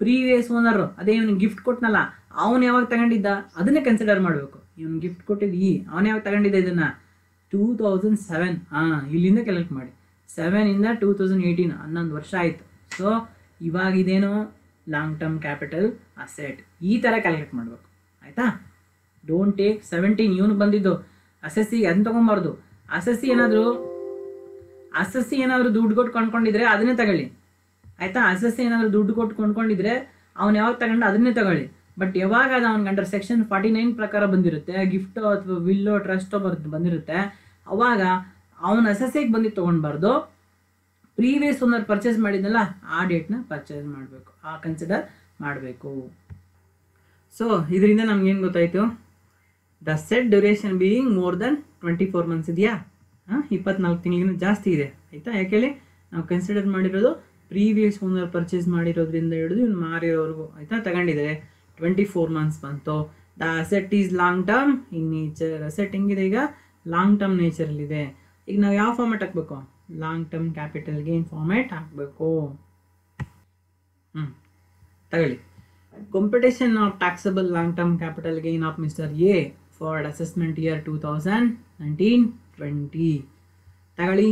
ಪ್ರೀವಿಯಸ್ ಓನರು, ಅದೇ ಇವನು ಗಿಫ್ಟ್ ಕೊಟ್ಟನಲ್ಲ ಅವನು ಯಾವಾಗ ತಗೊಂಡಿದ್ದ ಅದನ್ನೇ ಕನ್ಸಿಡರ್ ಮಾಡಬೇಕು. ಇವನು ಗಿಫ್ಟ್ ಕೊಟ್ಟಿದ್ದು ಅವನು ಯಾವಾಗ ತಗೊಂಡಿದ್ದ ಇದನ್ನು 2007. ಇಲ್ಲಿಂದ ಕ್ಯಾಲ್ಕುಲೇಟ್ ಮಾಡಿ. 7ಇಂದ 2018 11 ವರ್ಷ ಆಯಿತು. ಸೊ ಇವಾಗ ಇದೇನು ಲಾಂಗ್ ಟರ್ಮ್ ಕ್ಯಾಪಿಟಲ್ ಅಸೆಟ್, ಈ ಥರ ಕ್ಯಾಲ್ಕುಲೇಟ್ ಮಾಡಬೇಕು ಆಯಿತಾ. ಡೋಂಟ್ ಟೇಕ್ 17 ಇವನು ಬಂದಿದ್ದು ಅಸೆಸ್ಸಿಗೆ ಅದನ್ನ ತೊಗೊಬಾರ್ದು. ಅಸೆಸ್ಸಿ ಏನಾದರೂ ದುಡ್ಡು ಕೊಟ್ಟು ಕೊಂಡ್ಕೊಂಡಿದ್ರೆ ಅದನ್ನೇ ತಗೊಳ್ಳಿ ಆಯಿತಾ. ಅಸೆಸ್ಸಿ ಏನಾದರೂ ದುಡ್ಡು ಕೊಟ್ಟು ಕೊಂಡ್ಕೊಂಡಿದ್ರೆ ಅವ್ನು ಯಾವಾಗ ತಗೊಂಡು ಅದನ್ನೇ ತಗೊಳ್ಳಿ. ಬಟ್ ಯಾವಾಗ ಅದು ಅವ್ನಿಗೆ ಅಂಡರ್ ಸೆಕ್ಷನ್ 49 ಪ್ರಕಾರ ಬಂದಿರುತ್ತೆ, ಗಿಫ್ಟೋ ಅಥವಾ ವಿಲ್ಲೋ ಟ್ರಸ್ಟೋ ಬಂದಿರುತ್ತೆ, ಅವಾಗ ಅವನ ಅಸೆಸ್ಸಿಗೆ ಬಂದಿದ್ದು ತೊಗೊಳ್ಬಾರ್ದು. ಪ್ರೀವಿಯಸ್ ಓನರ್ ಪರ್ಚೇಸ್ ಮಾಡಿದ್ನಲ್ಲ ಆ ಡೇಟ್ನ ಪರ್ಚೇಸ್ ಮಾಡಬೇಕು, ಕನ್ಸಿಡರ್ ಮಾಡಬೇಕು. ಸೊ ಇದರಿಂದ ನಮ್ಗೇನು ಗೊತ್ತಾಯಿತು? The set duration being more than 24 months ಇದೆಯಾ, 24 ತಿಂಗಳಿಗಿಂತ ಜಾಸ್ತಿ ಇದೆ ಆಯಿತಾ. ಯಾಕೆ ಹೇಳಿ? ನಾವು ಕನ್ಸಿಡರ್ ಮಾಡಿರೋದು ಪ್ರೀವಿಯಸ್ ಓನರ್ ಪರ್ಚೇಸ್ ಮಾಡಿರೋದ್ರಿಂದ ಹಿಡಿದು ಇವ್ನು ಮಾರಿರೋವರೆಗೂ ಆಯಿತಾ. ತಗೊಂಡಿದ್ದಾರೆ 24 ಮಂತ್ಸ್ ಬಂತು. The asset is long term in nature. Asset ಹೆಂಗಿದೆ ಈಗ? ಲಾಂಗ್ ಟರ್ಮ್ ನೇಚರಲ್ಲಿದೆ. ಈಗ ನಾವು ಯಾವ ಫಾರ್ಮೆಟ್ ಹಾಕಬೇಕು? Long term capital gain format ಹಾಕಬೇಕು. ತಗೊಳ್ಳಿ. Computation of taxable long term capital gain of mister A for assessment year 2019-20. ತಗೊಳ್ಳಿ.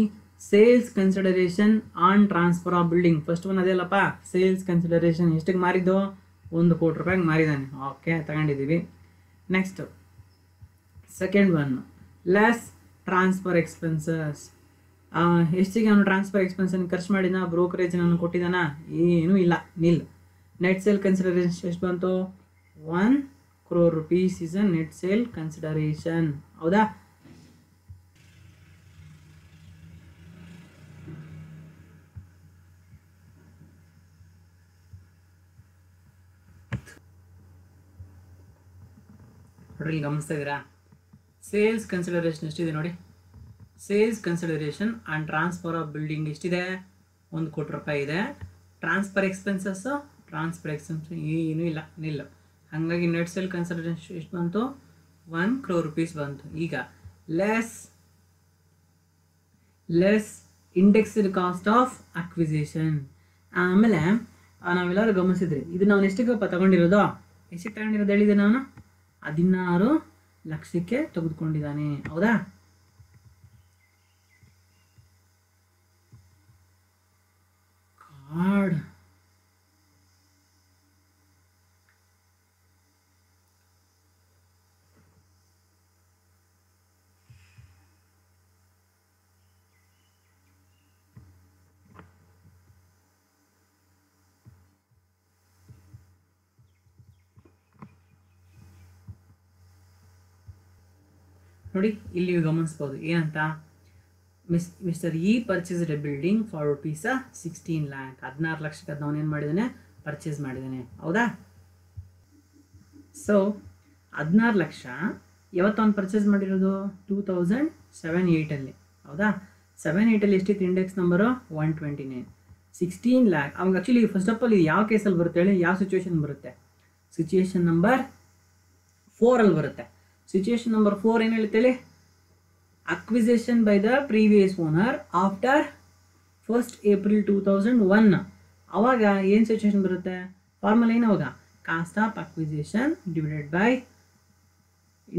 Sales consideration on transfer of building. First one ಅದೇಲ್ಲಪ್ಪ, ಸೇಲ್ಸ್ ಕನ್ಸಿಡರೇಷನ್ ಎಷ್ಟಿಗೆ ಮಾರಿದ್ದು? 1 ಕೋಟಿ ರೂಪಾಯಿಗೆ ಮಾರಿದ್ದಾನೆ. ಓಕೆ, ತಗೊಂಡಿದ್ದೀವಿ. Next second one, less transfer expenses. ಎಷ್ಟಿಗೆ ಅವನು ಟ್ರಾನ್ಸ್ಫರ್ ಎಕ್ಸ್ಪೆನ್ಸನ್ನು ಖರ್ಚು ಮಾಡಿದ? ಬ್ರೋಕರೇಜ್ ನಾನು ಕೊಟ್ಟಿದ್ದಾನ? ಏನೂ ಇಲ್ಲ, ನಿಲ್. ನೆಟ್ ಸೇಲ್ ಕನ್ಸಿಡರೇಷನ್ ಎಷ್ಟು ಬಂತು? 1 crore rupees is a net sale consideration. ಹೌದಾ? ನೋಡ್ರಿ, ಗಮನಿಸ್ತಾ ಇದ್ದೀರಾ? ಸೇಲ್ಸ್ ಕನ್ಸಿಡರೇಷನ್ ಎಷ್ಟಿದೆ ನೋಡಿ. Sales consideration and transfer of building ಎಷ್ಟಿದೆ? 1 ಕೋಟಿ ರೂಪಾಯಿ ಇದೆ. ಟ್ರಾನ್ಸ್ಫರ್ ಎಕ್ಸ್ಪೆನ್ಸಸ್ ಏನೂ ಇಲ್ಲ, ನಿಲ್ಲು. ಹಾಗಾಗಿ ನೆಟ್ ಸೇಲ್ ಕನ್ಸಿಡರೇಷನ್ ಎಷ್ಟು ಬಂತು? 1 crore rupees ಬಂತು. ಈಗ less indexed cost of acquisition. ಆಮೇಲೆ ನಾವೆಲ್ಲರೂ ಗಮನಿಸಿದ್ರಿ, ಇದು ನಾವು ಎಷ್ಟಿಗಪ್ಪ ತಗೊಂಡಿರೋದು? ಎಷ್ಟಿಗೆ ತಗೊಂಡಿರೋದು ಹೇಳಿದೆ ನಾನು? 16 ಲಕ್ಷಕ್ಕೆ ತೆಗೆದುಕೊಂಡಿದ್ದಾನೆ. ಹೌದಾ? ಕಾರ್ಡ್ ನೋಡಿ, ಇಲ್ಲಿ ಗಮನಿಸ್ಬೋದು ಏನಂತ. Mister E purchased A building for rupees 16 lakh. 16 ಲಕ್ಷಕ್ಕೆ ಅದನ್ನ ಅವನೇನು ಮಾಡಿದ್ದಾನೆ? ಪರ್ಚೇಸ್ ಮಾಡಿದ್ದಾನೆ. ಹೌದಾ? ಸೊ 16 ಲಕ್ಷ ಯಾವತ್ತು ಅವ್ನು ಪರ್ಚೇಸ್ ಮಾಡಿರೋದು? 2007-8 ಹೌದಾ? 7-8 ಎಷ್ಟಿತ್ತು ಇಂಡೆಕ್ಸ್ ನಂಬರು? 129. 16 lakh ಅವಾಗ ಆ್ಯಕ್ಚುಲಿ ಫಸ್ಟ್ ಆಫ್ ಆಲ್ ಇದು ಯಾವ ಕೇಸಲ್ಲಿ ಬರುತ್ತೆ ಹೇಳಿ? ಯಾವ ಸಿಚುವೇಶನ್ ಬರುತ್ತೆ? ಸಿಚುವೇಶನ್ ನಂಬರ್ 4 ಬರುತ್ತೆ. ಸಿಚುವೇಶನ್ ನಂಬರ್ 4 ಏನು ಹೇಳ್ತೇಳಿ? Acquisition by the previous owner after 1st April 2001. ಅವಾಗ ಏನು ಸಿಚುವೇಶನ್ ಬರುತ್ತೆ? ಫಾರ್ಮುಲಾ ಏನು ಅವಾಗ? Cost of acquisition divided by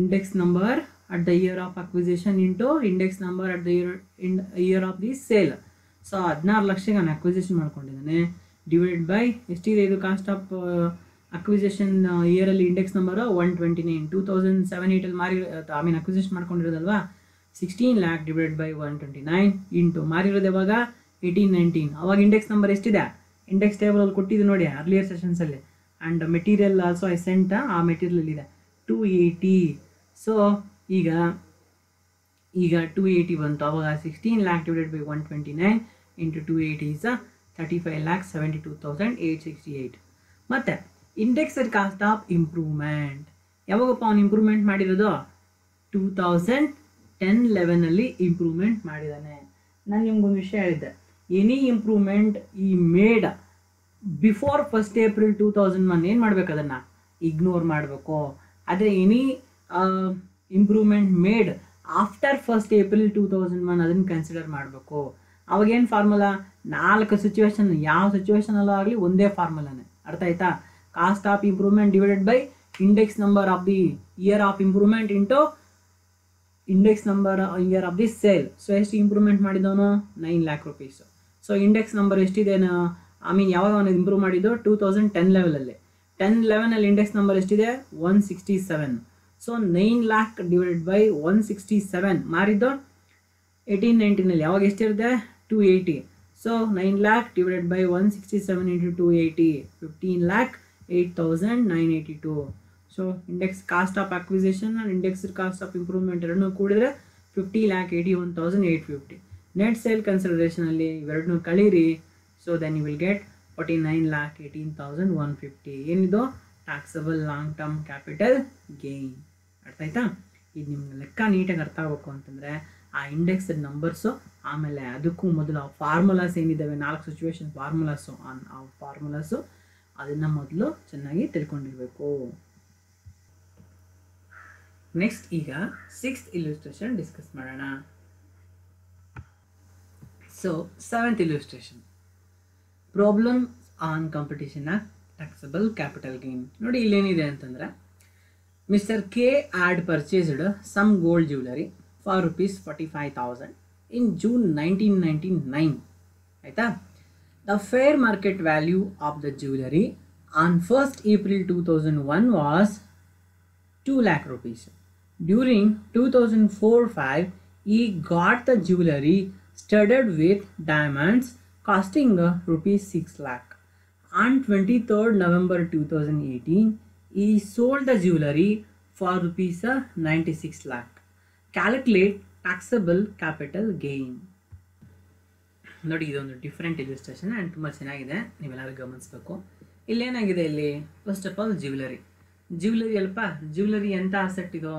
index number at the year of acquisition into index number at the year of the sale. So 16 ಲಕ್ಷಕ್ಕೆ ನಾನು ಅಕ್ವಿಸಿಷನ್ ಮಾಡ್ಕೊಂಡಿದ್ದಾನೆ, ಡಿವೈಡೆಡ್ ಬೈ ಎಷ್ಟಿದೆ ಇದು ಕಾಸ್ಟ್ ಆಫ್ ಅಕ್ವಿಸಿಷನ್ ಇಯರಲ್ಲಿ ಇಂಡೆಕ್ಸ್ ನಂಬರ್ 129, 2007-8 ಮಾರಿ ಅಕ್ವಿಸಿಷನ್ ಮಾಡ್ಕೊಂಡಿರೋದಲ್ವಾ, 16 lakh ಡಿವೈಡೆಡ್ ಬೈ 129 ಇಂಟು ಮಾರಿರೋದು ಯಾವಾಗ 18-19. ಅವಾಗ ಇಂಡೆಕ್ಸ್ ನಂಬರ್ ಎಷ್ಟಿದೆ, ಇಂಡೆಕ್ಸ್ ಟೇಬಲಲ್ಲಿ ಕೊಟ್ಟಿದ್ದು ನೋಡಿ ಅರ್ಲಿಯರ್ ಸೆಷನ್ಸಲ್ಲಿ. And material also I scent, ಆ ಮೆಟೀರಿಯಲ್ ಇದೆ 280. ಸೊ ಈಗ 280 ಬಂತು. ಅವಾಗ 16 lakh divided by 129 into 280 is 35,72,868. ಮತ್ತು ಇಂಡೆಕ್ಸಡ್ ಕಾಸ್ಟ್ ಆಫ್ ಇಂಪ್ರೂವ್ಮೆಂಟ್ ಯಾವಾಗಪ್ಪ ಅವ್ನು ಇಂಪ್ರೂವ್ಮೆಂಟ್ ಮಾಡಿರೋದು, 2010-11 ಇಂಪ್ರೂವ್ಮೆಂಟ್ ಮಾಡಿದ್ದಾನೆ. ನಾನು ನಿಮ್ಗೊಂದು ವಿಷಯ ಹೇಳಿದ್ದೆ, any improvement he made before 1st April 2001 ಏನು ಮಾಡಬೇಕು, ಅದನ್ನು ಇಗ್ನೋರ್ ಮಾಡಬೇಕು. ಆದರೆ any improvement made after 1st April 2001 ಅದನ್ನು ಕನ್ಸಿಡರ್ ಮಾಡಬೇಕು. ಅವಾಗೇನು ಫಾರ್ಮುಲಾ, 4 ಸಿಚುವೇಶನ್, ಯಾವ ಸಿಚುವೇಶನಲ್ಲೂ ಆಗಲಿ ಒಂದೇ ಫಾರ್ಮುಲಾನೇ. ಅರ್ಥ ಆಯ್ತಾ, cost of improvement divided by index number of the year of improvement into index number year of the sale. So ಎಷ್ಟು ಇಂಪ್ರೂವ್ಮೆಂಟ್ ಮಾಡಿದವನು, 9 lakh rupees. So index number ಎಷ್ಟಿದೆ, ಯಾವಾಗ ಅವನು ಇಂಪ್ರೂವ್ ಮಾಡಿದ್ದು 2010 ಲೆವೆಲಲ್ಲಿ. 10-11 ಇಂಡೆಕ್ಸ್ ನಂಬರ್ ಎಷ್ಟಿದೆ, 167. ಸೊ 9 lakh ಡಿವೈಡೆಡ್ ಬೈ 167 ಮಾರಿದ್ದು 18-19 ಯಾವಾಗ ಎಷ್ಟಿರುತ್ತೆ, 280. So 9 lakh divided by 167 into 280, 15,08,982. So index cost of acquisition and index cost of improvement ಎರಡನ್ನೂ ಕೂಡಿದ್ರೆ 50,81,850. ನೆಟ್ ಸೇಲ್ ಕನ್ಸಿಡರೇಷನಲ್ಲಿ ಇವೆರಡನ್ನೂ ಕಳೀರಿ. So then you will get 49,18,150. ಏನಿದು, taxable long term capital gain. ಅರ್ಥ ಆಯ್ತಾ. ಇದು ನಿಮ್ಗೆ ಲೆಕ್ಕ ನೀಟಾಗಿ ಅರ್ಥ ಆಗಬೇಕು ಅಂತಂದರೆ ಆ ಇಂಡೆಕ್ಸ್ ನಂಬರ್ಸು, ಆಮೇಲೆ ಅದಕ್ಕೂ ಮೊದಲು ಆ ಫಾರ್ಮುಲಾಸ್ ಏನಿದ್ದಾವೆ, 4 ಸಿಚುವೇಶನ್ ಫಾರ್ಮುಲಾಸು, ಆ ಫಾರ್ಮುಲಾಸು ಅದನ್ನು ಮೊದಲು ಚೆನ್ನಾಗಿ ತಿಳ್ಕೊಂಡಿರಬೇಕು. ನೆಕ್ಸ್ಟ್ ಈಗ 6th ಇಲ್ಲುಸ್ಟ್ರೇಷನ್ ಡಿಸ್ಕಸ್ ಮಾಡೋಣ. So 7th illustration, problem on competition of taxable capital gain. ನೋಡಿ ಇಲ್ಲೇನಿದೆ ಅಂತಂದರೆ, mister K had purchased some gold jewellery for ₹45,000 in June 1999. ಆಯಿತಾ. The fair market value of the jewellery on 1st April 2001 was 2 lakh rupees. During 2004-05, he got the jewelry studded with diamonds costing ₹6 lakh. On 23rd November 2018, he sold the jewelry for ₹96 lakh. Calculate taxable capital gain. ನೋಡಿ, ಇದೊಂದು ಡಿಫ್ರೆಂಟ್ ಇಲ್ಲುಸ್ಟ್ರೇಷನ್ ಆ್ಯಂಡ್ ತುಂಬ ಚೆನ್ನಾಗಿದೆ, ನೀವೆಲ್ಲರೂ ಗಮನಿಸಬೇಕು. ಇಲ್ಲೇನಾಗಿದೆ, ಇಲ್ಲಿ ಫಸ್ಟ್ ಆಫ್ ಆಲ್ ಜ್ಯುವೆಲರಿ ಅಲ್ಪ. ಜ್ಯುವೆಲರಿ ಎಂಥ ಅಸೆಟ್ ಇದು,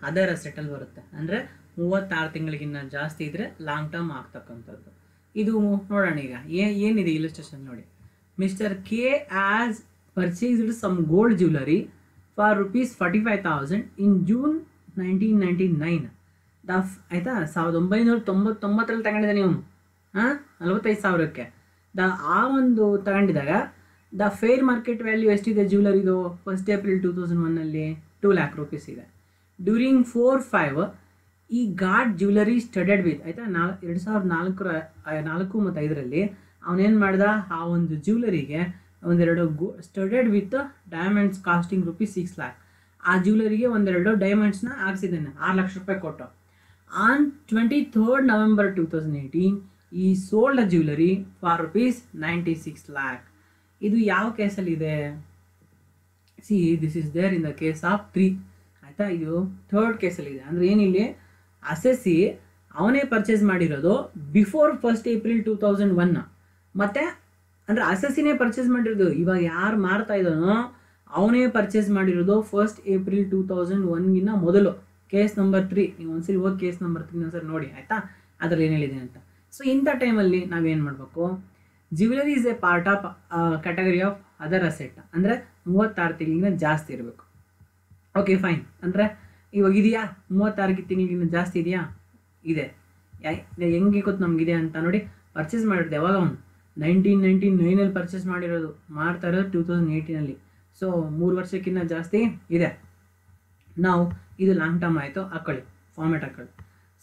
ಅದರ್ ಅಸೆಟಲ್ಲಿ ಬರುತ್ತೆ. ಅಂದರೆ 36 ತಿಂಗಳಿಗಿನ್ನ ಜಾಸ್ತಿ ಇದ್ದರೆ ಲಾಂಗ್ ಟರ್ಮ್ ಆಗ್ತಕ್ಕಂಥದ್ದು. ಇದು ನೋಡೋಣ ಈಗ ಏನಿದೆ ಇಲ್ಲುಸ್ಟ್ರೇಷನ್ ನೋಡಿ. Mister K has purchased some gold jewellery for ₹45,000 in June 1999. ಆಯಿತಾ, 1999 ತಗೊಂಡಿದ್ದಾನೆ ಇವನು, 45,000ಕ್ಕೆ. ಆ ಒಂದು ತಗೊಂಡಿದಾಗ ದ ಫೇರ್ ಮಾರ್ಕೆಟ್ ವ್ಯಾಲ್ಯೂ ಎಷ್ಟಿದೆ ಜ್ಯುವೆಲರಿದು 1st April 2001 2 lakh rupees ಇದೆ. ಡ್ಯೂರಿಂಗ್ 4-5 ಈ ಗಾಟ್ ಜ್ಯುವೆಲರಿ ಸ್ಟಡೆಡ್ ವಿತ್, ಆಯಿತಾ, 2004 ಮತ್ತು 5ರಲ್ಲಿ ಅವನೇನು ಮಾಡ್ದ, ಆ ಒಂದು ಜ್ಯುವೆಲರಿಗೆ ಒಂದೆರಡು studded with diamonds costing ₹6 lakh. ಆ ಜ್ಯುವೆಲರಿಗೆ ಒಂದೆರಡು ಡೈಮಂಡ್ಸ್ನ ಹಾಕ್ಸಿದ್ದಾನೆ 6 ಲಕ್ಷ ರೂಪಾಯಿ ಕೊಟ್ಟು. ಆನ್ 23rd November 2018 ಈ sold a jewellery for ₹96 lakh. ಇದು ಯಾವ ಕೇಸಲ್ಲಿದೆ, see this is there in the case of 3. ಆಯಿತಾ, ಇದು 3rd ಕೇಸಲ್ಲಿದೆ. ಅಂದರೆ ಏನಿಲ್ಲಿ ಅಸೆಸಿ ಅವನೇ ಪರ್ಚೇಸ್ ಮಾಡಿರೋದು ಬಿಫೋರ್ 1st April 2001. ಮತ್ತು ಅಂದರೆ ಅಸೆಸಿನೇ ಪರ್ಚೇಸ್ ಮಾಡಿರೋದು, ಇವಾಗ ಯಾರು ಮಾರ್ತಾ ಇದ್ದಾನೋ ಅವನೇ ಪರ್ಚೇಸ್ ಮಾಡಿರೋದು 1st April 2001 ಮೊದಲು. ಕೇಸ್ ನಂಬರ್ 3, ನೀವು ಒಂದ್ಸರಿ ಹೋಗಿ ಕೇಸ್ ನಂಬರ್ 3 ಒಂದ್ಸರಿ ನೋಡಿ, ಆಯಿತಾ, ಅದರಲ್ಲಿ ಏನು ಹೇಳಿದೆ ಅಂತ. ಸೊ ಇಂಥ ಟೈಮಲ್ಲಿ ನಾವೇನು ಮಾಡಬೇಕು, jewellery is A part of category of other asset. ಅಂದರೆ 36 ತಿಂಗಳಿಗಿಂತ ಜಾಸ್ತಿ ಇರಬೇಕು. Okay fine. ಅಂದರೆ ಇವಾಗ ಇದೆಯಾ, 36 ತಿಂಗಳಿಗಿಂತ ಜಾಸ್ತಿ ಇದೆಯಾ, ಇದೆ. ಹೆಂಗೆ ಗೊತ್ತು ನಮಗಿದೆ ಅಂತ ನೋಡಿ. ಪರ್ಚೇಸ್ ಮಾಡಿರೋದು ಯಾವಾಗ ಅವನು 1999 ಪರ್ಚೇಸ್ ಮಾಡಿರೋದು, ಮಾಡ್ತಾ ಇರೋದು 2018. ಸೊ 3 ವರ್ಷಕ್ಕಿಂತ ಜಾಸ್ತಿ ಇದೆ. ನಾವು ಇದು ಲಾಂಗ್ ಟರ್ಮ್ ಆಯಿತು, ಹಾಕೊಳ್ಳಿ ಫಾರ್ಮೆಟ್ ಹಾಕೊಳ್ಳಿ.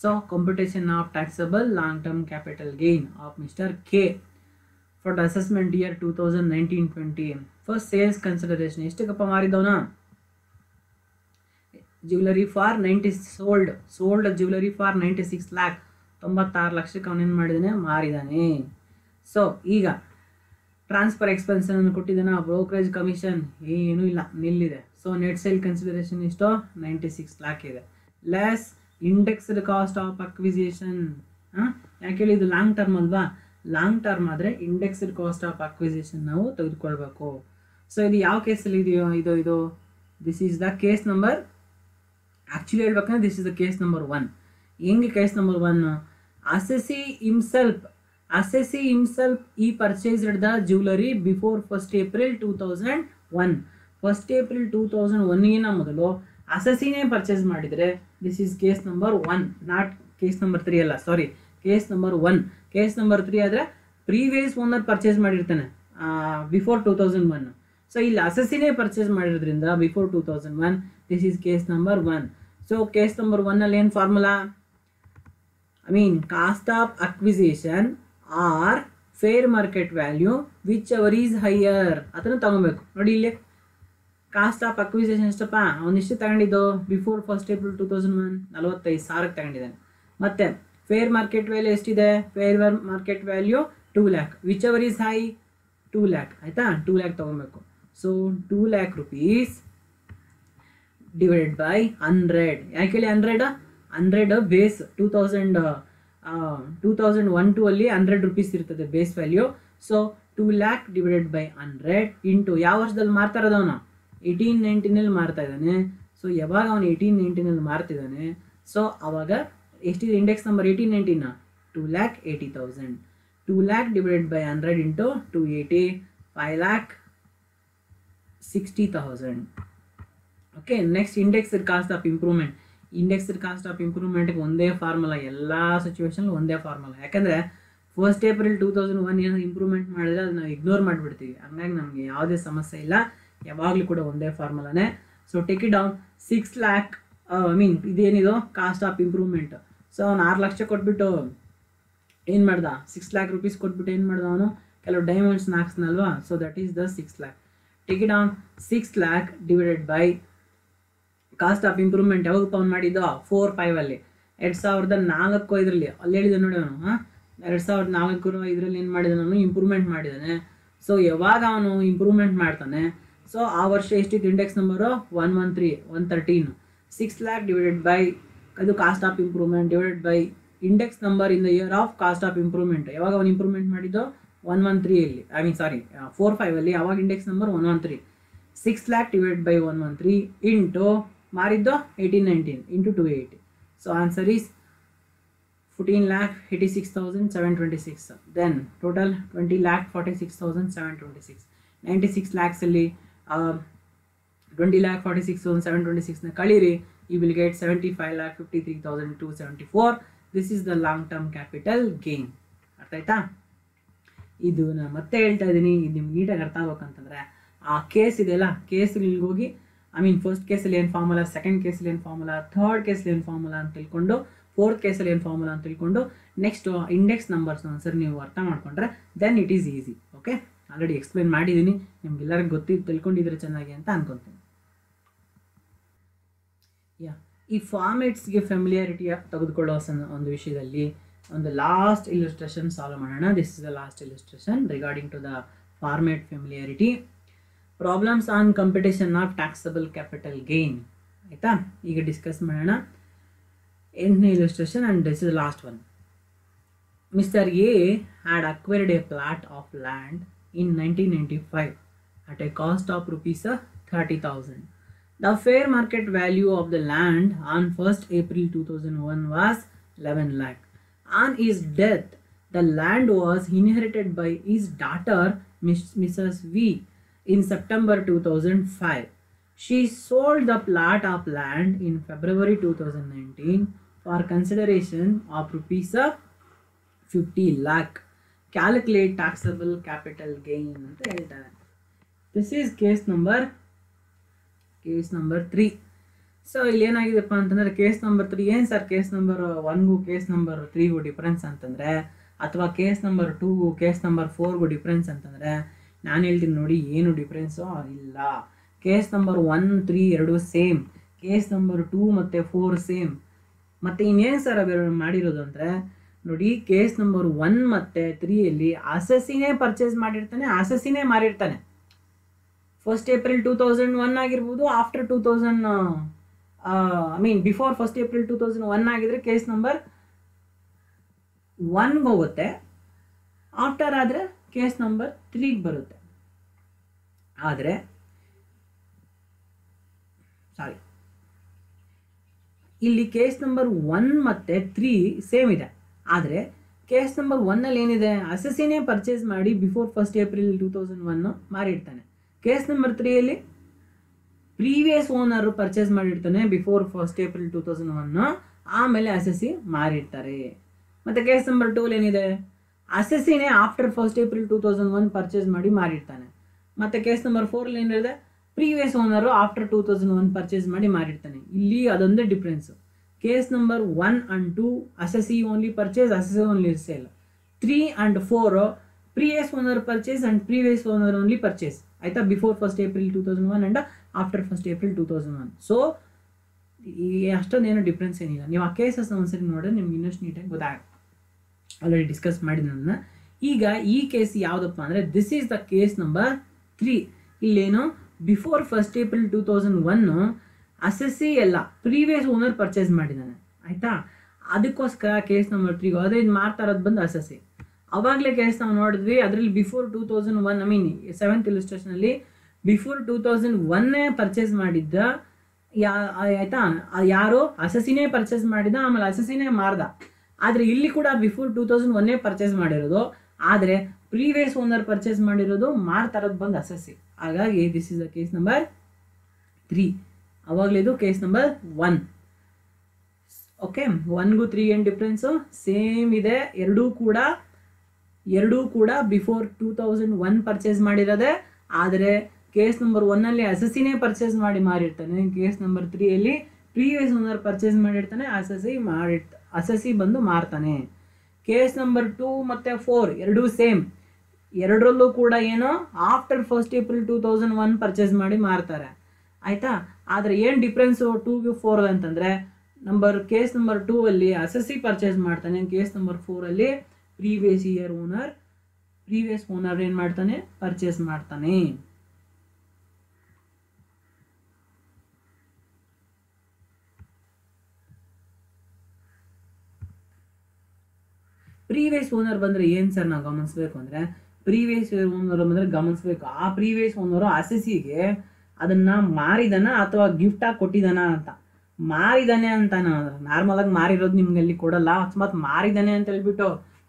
So computation of taxable long term capital gain of mister K for the assessment year 2019-20. First sales consideration ಎಷ್ಟಕ್ಕಪ್ಪ ಮಾರಿದವನ? Jewellery for 90 sold jewellery for 96 lakh, 96 ಲಕ್ಷಕ್ಕೆ ಅವನೇನು ಮಾಡಿದ್ದಾನೆ, ಮಾರಿದ್ದಾನೆ. ಸೊ ಈಗ ಟ್ರಾನ್ಸ್ಫರ್ ಎಕ್ಸ್ಪೆನ್ಸನ್ನು ಕೊಟ್ಟಿದ್ದಾನೆ, ಬ್ರೋಕರೇಜ್ ಕಮಿಷನ್ ಏನೂ ಇಲ್ಲ, ನಿಲ್ಲಿದೆ. ಸೊ ನೆಟ್ ಸೇಲ್ ಕನ್ಸಿಡರೇಷನ್ ಎಷ್ಟು? 96 lakh ಇದೆ. Less indexed cost of acquisition. ಯಾಕೆ ಹೇಳಿ, ಇದು ಲಾಂಗ್ ಟರ್ಮ್ ಅಲ್ವಾ? ಲಾಂಗ್ ಟರ್ಮ್ ಆದರೆ ಇಂಡೆಕ್ಸ್ಡ್ ಕಾಸ್ಟ್ ಆಫ್ ಅಕ್ವಿಸಿಷನ್ ನಾವು ತೆಗೆದುಕೊಳ್ಬೇಕು. ಸೊ ಇದು ಯಾವ ಕೇಸಲ್ಲಿ ಇದೆಯೋ, ಇದು this is the case number, actually ಹೇಳ್ಬೇಕಂದ್ರೆ this is the case number 1. ಹೆಂಗೆ case number 1? assessee himself he purchased the jewelry before 1st April 2001. 1st April 2001 ಮೊದಲು ಅಸೆಸಿನೇ ಪರ್ಚೇಸ್ ಮಾಡಿದರೆ this is case number 1, not case number 3 ಅಲ್ಲ, sorry, case number 1. Case number 3 ಆದರೆ ಪ್ರೀವಿಯಸ್ ಓನರ್ ಪರ್ಚೇಸ್ ಮಾಡಿರ್ತಾನೆ ಬಿಫೋರ್ 2001. ಸೊ ಇಲ್ಲಿ ಅಸೆಸಿನೇ ಪರ್ಚೇಸ್ ಮಾಡಿರೋದ್ರಿಂದ before 2001, this is case number 1. So case number 1 ಅಲ್ಲಿ ಏನು formula? Cost of acquisition or fair market value whichever is higher ಅದನ್ನು ತಗೊಬೇಕು. ನೋಡಿ ಇಲ್ಲಿ ಕಾಸ್ಟ್ ಆಫ್ ಅಕ್ವಿಸಿಷನ್ ಎಷ್ಟಪ್ಪ, ಅವನಿಷ್ಟು ತಗೊಂಡಿದ್ದು ಬಿಫೋರ್ 1st April 2001, 45,000 ತಗೊಂಡಿದ್ದಾನೆ. ಮತ್ತು ಫೇರ್ ಮಾರ್ಕೆಟ್ ವ್ಯಾಲ್ಯೂ ಎಷ್ಟಿದೆ? Fair market value 2 lakh, which ever is high 2 lakh, ಆಯಿತಾ? 2 lakh ತಗೊಬೇಕು. So 2 lakh rupees divided by 100. ಯಾಕೆ ಹೇಳಿ 100 ಬೇಸ್ 2001-2 ಅಲ್ಲಿ 100 rupees ಇರ್ತದೆ base value. So 2 lakh divided by 100 into ಯಾವ ವರ್ಷದಲ್ಲಿ ಮಾರ್ತಾ ಇರೋದವನು? 1819 ಮಾರ್ತಾ ಇದ್ದಾನೆ. ಸೊ ಯಾವಾಗ ಅವನು 1819 ಮಾರ್ತಿದ್ದಾನೆ, ಸೊ ಅವಾಗ ಎಷ್ಟಿದೆ index number? 1819, 2,80,000. 2 lakh divided by 100 into 280, 5,60,000. Okay, next indexed cost of improvement. Indexed cost of ಇಂಪ್ರೂವ್ಮೆಂಟ್ಗೆ ಒಂದೇ ಫಾರ್ಮುಲಾ, ಎಲ್ಲ ಸಿಚುವೇಶನ್ ಒಂದೇ ಫಾರ್ಮುಲಾ. ಯಾಕಂದರೆ 1st April 2001 ಏನೋ ಇಂಪ್ರೂವ್ಮೆಂಟ್ ಮಾಡಿದ್ರೆ ಅದು ನಾವು ಇಗ್ನೋರ್ ಮಾಡಿಬಿಡ್ತೀವಿ, ಹಂಗಾಗಿ ನಮಗೆ ಯಾವುದೇ ಸಮಸ್ಯೆ ಇಲ್ಲ, ಯಾವಾಗಲೂ ಕೂಡ ಒಂದೇ ಫಾರ್ಮುಲಾನೇ. So take it down 6 lakh, ಇದೇನಿದು ಕಾಸ್ಟ್ ಆಫ್ ಇಂಪ್ರೂವ್ಮೆಂಟ್. ಸೊ ಅವ್ನು 6 ಲಕ್ಷ ಕೊಟ್ಬಿಟ್ಟು ಏನು ಮಾಡ್ದ? 6 lakh rupees ಕೊಟ್ಬಿಟ್ಟು ಏನು ಮಾಡ್ದ ಅವನು? ಕೆಲವು ಡೈಮಂಡ್ಸ್ನ ಹಾಕ್ಸ್ನಲ್ವಾ? So that is the 6 lakh. Take it down 6 lakh divided by cost of improvement ಯಾವಾಗಪ್ಪ ಅವ್ನು ಮಾಡಿದ್ದು? 4-5 ಅಲ್ಲಿ 2004-5 ಅಲ್ಲಿ ಹೇಳಿದೆ ನೋಡಿ ಅವನು. 2004-5 ಏನು ಮಾಡಿದ ಅವನು? ಇಂಪ್ರೂವ್ಮೆಂಟ್ ಮಾಡಿದ್ದಾನೆ. ಸೊ ಯಾವಾಗ ಅವನು ಇಂಪ್ರೂವ್ಮೆಂಟ್ ಮಾಡ್ತಾನೆ, ಸೊ ಆ ವರ್ಷ ಎಷ್ಟಿತ್ತು index number? 113. 6 lakh divided by ಅದು cost of improvement divided by index number in the year of cost of improvement. ಯಾವಾಗ ಅವನು ಇಂಪ್ರೂವ್ಮೆಂಟ್ ಮಾಡಿದ್ದು? 113 4-5 ಅಲ್ಲಿ, ಅವಾಗ index number 113. 6 lakh divided by 113 into ಮಾರಿದ್ದು 1819 into 280. So answer is 14,86,726. Then total 20,46,726. 96 lakhs ಅಲ್ಲಿ 20,46,726ನ ಕಳೀರಿ, you will get 75,53,274. This is the long term capital gain. ಅರ್ಥ ಆಯ್ತಾ? ಇದು ನಾನು ಮತ್ತೆ ಹೇಳ್ತಾ ಇದ್ದೀನಿ, ಇದು ನಿಮ್ಗೆ ನೀಟಾಗಿ ಅರ್ಥ ಆಗ್ಬೇಕಂತಂದರೆ ಆ ಕೇಸ್ ಇದೆಯಲ್ಲ, ಕೇಸ್ಗಳಿಗೆ ಹೋಗಿ ಫಸ್ಟ್ ಕೇಸಲ್ಲಿ ಏನು ಫಾರ್ಮುಲಾ, ಸೆಕೆಂಡ್ ಕೇಸಲ್ಲಿ ಏನು ಫಾರ್ಮುಲಾ, ಥರ್ಡ್ ಕೇಸಲ್ಲಿ ಏನು ಫಾರ್ಮುಲಾ ಅಂತ ತಿಳ್ಕೊಂಡು, ಫೋರ್ತ್ ಕೇಸಲ್ಲಿ ಏನು ಫಾರ್ಮುಲಾ ಅಂತ ತಿಳ್ಕೊಂಡು, ನೆಕ್ಸ್ಟ್ ಇಂಡೆಕ್ಸ್ ನಂಬರ್ಸ್ನ ಒಂದ್ಸರಿ ನೀವು ಅರ್ಥ ಮಾಡ್ಕೊಂಡ್ರೆ then it is easy. Okay, already explain ಮಾಡಿದ್ದೀನಿ, ನಿಮ್ಗೆಲ್ಲರಿಗೂ ಗೊತ್ತಿದ್ದು ತಿಳ್ಕೊಂಡಿದ್ರೆ ಚೆನ್ನಾಗಿ ಅಂತ ಅನ್ಕೊತೀನಿ. ಈ ಫಾರ್ಮೆಟ್ಸ್ಗೆ ಫೆಮಿಲಿಯಾರಿಟಿಯ ತೆಗೆದುಕೊಳ್ಳೋ ಒಂದು ವಿಷಯದಲ್ಲಿ ಒಂದು ಲಾಸ್ಟ್ ಇಲಿಸ್ಟ್ರೇಷನ್ ಸಾಲ್ವ್ ಮಾಡೋಣ. This is the last illustration regarding to the format familiarity. Problems on competition of taxable capital gain. ಆಯಿತಾ, ಈಗ ಡಿಸ್ಕಸ್ ಮಾಡೋಣ 8ನೇ illustration and this is last one. Mister A had acquired a plot of land in 1995 at a cost of rupees 30,000. The fair market value of the land on 1st April 2001 was 11 lakh. On his death, the land was inherited by his daughter Mrs. V in September 2005. She sold the plot of land in February 2019 for consideration of rupees 50 lakh. Calculate taxable capital gain ಅಂತ ಹೇಳ್ತಾರೆ. This is case number 3. So ಇಲ್ಲಿ ಏನಾಗಿದೆಪ್ಪ ಅಂತಂದರೆ ಕೇಸ್ ನಂಬರ್ 3 ಏನು ಸರ್ ಕೇಸ್ ನಂಬರ್ 1ಗೂ ಕೇಸ್ ನಂಬರ್ 3ಗೂ ಡಿಫ್ರೆನ್ಸ್ ಅಂತಂದರೆ, ಅಥವಾ ಕೇಸ್ ನಂಬರ್ 2ಗೂ ಕೇಸ್ ನಂಬರ್ 4ಗೂ ಡಿಫ್ರೆನ್ಸ್ ಅಂತಂದರೆ, ನಾನು ಹೇಳ್ತೀನಿ ನೋಡಿ ಏನು ಡಿಫ್ರೆನ್ಸು ಇಲ್ಲ. ಕೇಸ್ ನಂಬರ್ 1, 3 ಎರಡೂ ಸೇಮ್, ಕೇಸ್ ನಂಬರ್ 2 ಮತ್ತು 4 ಸೇಮ್. ಮತ್ತು ಇನ್ನೇನು ಸರ್ ಅವೆರಡು ಮಾಡಿರೋದು ಅಂದರೆ ನೋಡಿ, ಕೇಸ್ ನಂಬರ್ 1 ಮತ್ತು 3ಯಲ್ಲಿ ಅಸೆಸಿನೇ ಪರ್ಚೇಸ್ ಮಾಡಿರ್ತಾನೆ, ಅಸೆಸಿನೇ ಮಾರಿರ್ತಾನೆ. 1st April 2001 ಆಗಿರ್ಬೋದು, ಆಫ್ಟರ್ 2000 ಬಿಫೋರ್ 1st April 2001 ಆಗಿದ್ರೆ ಕೇಸ್ ನಂಬರ್ 1ಗೆ ಹೋಗುತ್ತೆ, ಆಫ್ಟರ್ ಆದರೆ ಕೇಸ್ ನಂಬರ್ 3ಗೆ ಬರುತ್ತೆ. ಆದರೆ ಇಲ್ಲಿ ಕೇಸ್ ನಂಬರ್ 1 ಮತ್ತು 3 ಸೇಮ್ ಇದೆ. ಆದರೆ ಕೇಸ್ ನಂಬರ್ 1ನಲ್ಲಿ ಏನಿದೆ, ಅಸೆಸಿನೇ ಪರ್ಚೇಸ್ ಮಾಡಿ ಬಿಫೋರ್ 1st April 2001 ಮಾರಿರ್ತಾನೆ. ಕೇಸ್ ನಂಬರ್ 3ಯಲ್ಲಿ ಪ್ರೀವಿಯಸ್ ಓನರ್ ಪರ್ಚೇಸ್ ಮಾಡಿರ್ತಾನೆ ಬಿಫೋರ್ 1st April 2001, ಆಮೇಲೆ ಅಸೆಸಿ ಮಾರಿರ್ತಾರೆ. ಮತ್ತು ಕೇಸ್ ನಂಬರ್ 2 ಏನಿದೆ, ಅಸೆಸಿನೇ ಆಫ್ಟರ್ 1st April 2001 ಪರ್ಚೇಸ್ ಮಾಡಿ ಮಾರಿರ್ತಾನೆ. ಮತ್ತು ಕೇಸ್ ನಂಬರ್ 4 ಏನಿದೆ, ಪ್ರೀವಿಯಸ್ ಓನರು ಆಫ್ಟರ್ 2001 ಪರ್ಚೇಸ್ ಮಾಡಿ ಮಾರಿರ್ತಾನೆ. ಇಲ್ಲಿ ಅದೊಂದೇ difference. Case number 1 and 2 assessee only purchase, assessee only sale. 3 and 4 previous owner purchase and previous owner only purchase. ಆಯಿತಾ, before 1st April 2001 and after 1st April 2001. So ಅಷ್ಟೊಂದೇನು ಡಿಫ್ರೆನ್ಸ್ ಏನಿಲ್ಲ. ನೀವು ಆ ಕೇಸಸ್ ಒಂದ್ಸರಿ ನೋಡಿದ್ರೆ ನಿಮ್ಗೆ ಇನ್ನಷ್ಟು ನೀಟಾಗಿ ಗೊತ್ತಾಗುತ್ತೆ. ಆಲ್ರೆಡಿ ಡಿಸ್ಕಸ್ ಮಾಡಿದ್ನ. ಈಗ ಈ ಕೇಸ್ ಯಾವುದಪ್ಪ ಅಂದರೆ, this is the case number 3. ಇಲ್ಲೇನು ಬಿಫೋರ್ 1st April 2001 ಅಸೆಸಿ ಎಲ್ಲ ಪ್ರೀವಿಯಸ್ ಓನರ್ ಪರ್ಚೇಸ್ ಮಾಡಿದ್ದಾನೆ. ಆಯಿತಾ, ಅದಕ್ಕೋಸ್ಕರ ಕೇಸ್ ನಂಬರ್ 3 ಅದೇ ಮಾಡ್ತಾ ಇರೋದು ಬಂದು ಅಸೆಸಿ. ಅವಾಗಲೇ ಕೇಸ್ ನಾವು ನೋಡಿದ್ವಿ, ಅದರಲ್ಲಿ ಬಿಫೋರ್ 2001 7th ಇಲಿಸ್ಟ್ರೇಷನಲ್ಲಿ ಬಿಫೋರ್ 2001 ಪರ್ಚೇಸ್ ಮಾಡಿದ್ದ ಆಯಿತಾ, ಯಾರು ಅಸೆಸಿನೇ ಪರ್ಚೇಸ್ ಮಾಡಿದ, ಆಮೇಲೆ ಅಸೆಸಿನೇ ಮಾರ್ದ. ಆದರೆ ಇಲ್ಲಿ ಕೂಡ ಬಿಫೋರ್ 2001 ಪರ್ಚೇಸ್ ಮಾಡಿರೋದು, ಆದರೆ ಪ್ರೀವಿಯಸ್ ಓನರ್ ಪರ್ಚೇಸ್ ಮಾಡಿರೋದು, ಮಾರ್ತಾ ಇರೋದು ಬಂದು ಅಸೆಸಿ. ಹಾಗಾಗಿ this is the case number 3. ಅವಾಗಲಿದು ಕೇಸ್ ನಂಬರ್ 1. ಓಕೆ, 1ಗೂ 3 ಏನು ಡಿಫ್ರೆನ್ಸು ಸೇಮ್ ಇದೆ. ಎರಡೂ ಕೂಡ ಬಿಫೋರ್ 2001 ಪರ್ಚೇಸ್ ಮಾಡಿರೋದೆ. ಆದರೆ ಕೇಸ್ ನಂಬರ್ 1ನಲ್ಲಿ ಅಸೆಸಿನೇ ಪರ್ಚೇಸ್ ಮಾಡಿ ಮಾರಿರ್ತಾನೆ, ಕೇಸ್ ನಂಬರ್ 3ಯಲ್ಲಿ ಪ್ರೀವಿಯಸ್ ಓನರ್ ಪರ್ಚೇಸ್ ಮಾಡಿರ್ತಾನೆ, ಅಸೆಸಿ ಬಂದು ಮಾರ್ತಾನೆ. ಕೇಸ್ ನಂಬರ್ 2 ಮತ್ತು 4 ಎರಡೂ ಸೇಮ್, ಎರಡರಲ್ಲೂ ಕೂಡ ಏನು ಆಫ್ಟರ್ 1st April 2001 ಪರ್ಚೇಸ್ ಮಾಡಿ ಮಾರ್ತಾರೆ. ಆಯಿತಾ, ಆದರೆ ಏನು ಡಿಫ್ರೆನ್ಸು 2ಗೂ 4 ಅಂತಂದರೆ, ಕೇಸ್ ನಂಬರ್ 2ಅಲ್ಲಿ ಅಸೆಸಿ ಪರ್ಚೇಸ್ ಮಾಡ್ತಾನೆ, ಕೇಸ್ ನಂಬರ್ 4ಅಲ್ಲಿ ಪ್ರೀವಿಯಸ್ ಓನರ್ ಏನು ಮಾಡ್ತಾನೆ, ಪರ್ಚೇಸ್ ಮಾಡ್ತಾನೆ. ಪ್ರೀವಿಯಸ್ ಓನರ್ ಬಂದರೆ ಏನು ಸರ್ ನಾವು ಗಮನಿಸ್ಬೇಕು ಅಂದರೆ, ಪ್ರೀವಿಯಸ್ ಓನರ್ ಬಂದರೆ ಗಮನಿಸ್ಬೇಕು, ಆ ಪ್ರೀವಿಯಸ್ ಓನರು ಅಸೆಸಿಗೆ ಅದನ್ನು ಮಾರಿದಾನ ಅಥವಾ ಗಿಫ್ಟಾಗಿ ಕೊಟ್ಟಿದ್ದಾನ ಅಂತ. ಮಾರಿದಾನೆ ಅಂತ ನಾರ್ಮಲಾಗಿ ಮಾರಿರೋದು ನಿಮ್ಗೆ ಅಲ್ಲಿ ಕೊಡಲ್ಲ. ಅಕಸ್ಮಾತ್ ಮಾರಿದಾನೆ ಅಂತ ಹೇಳ್ಬಿಟ್ಟು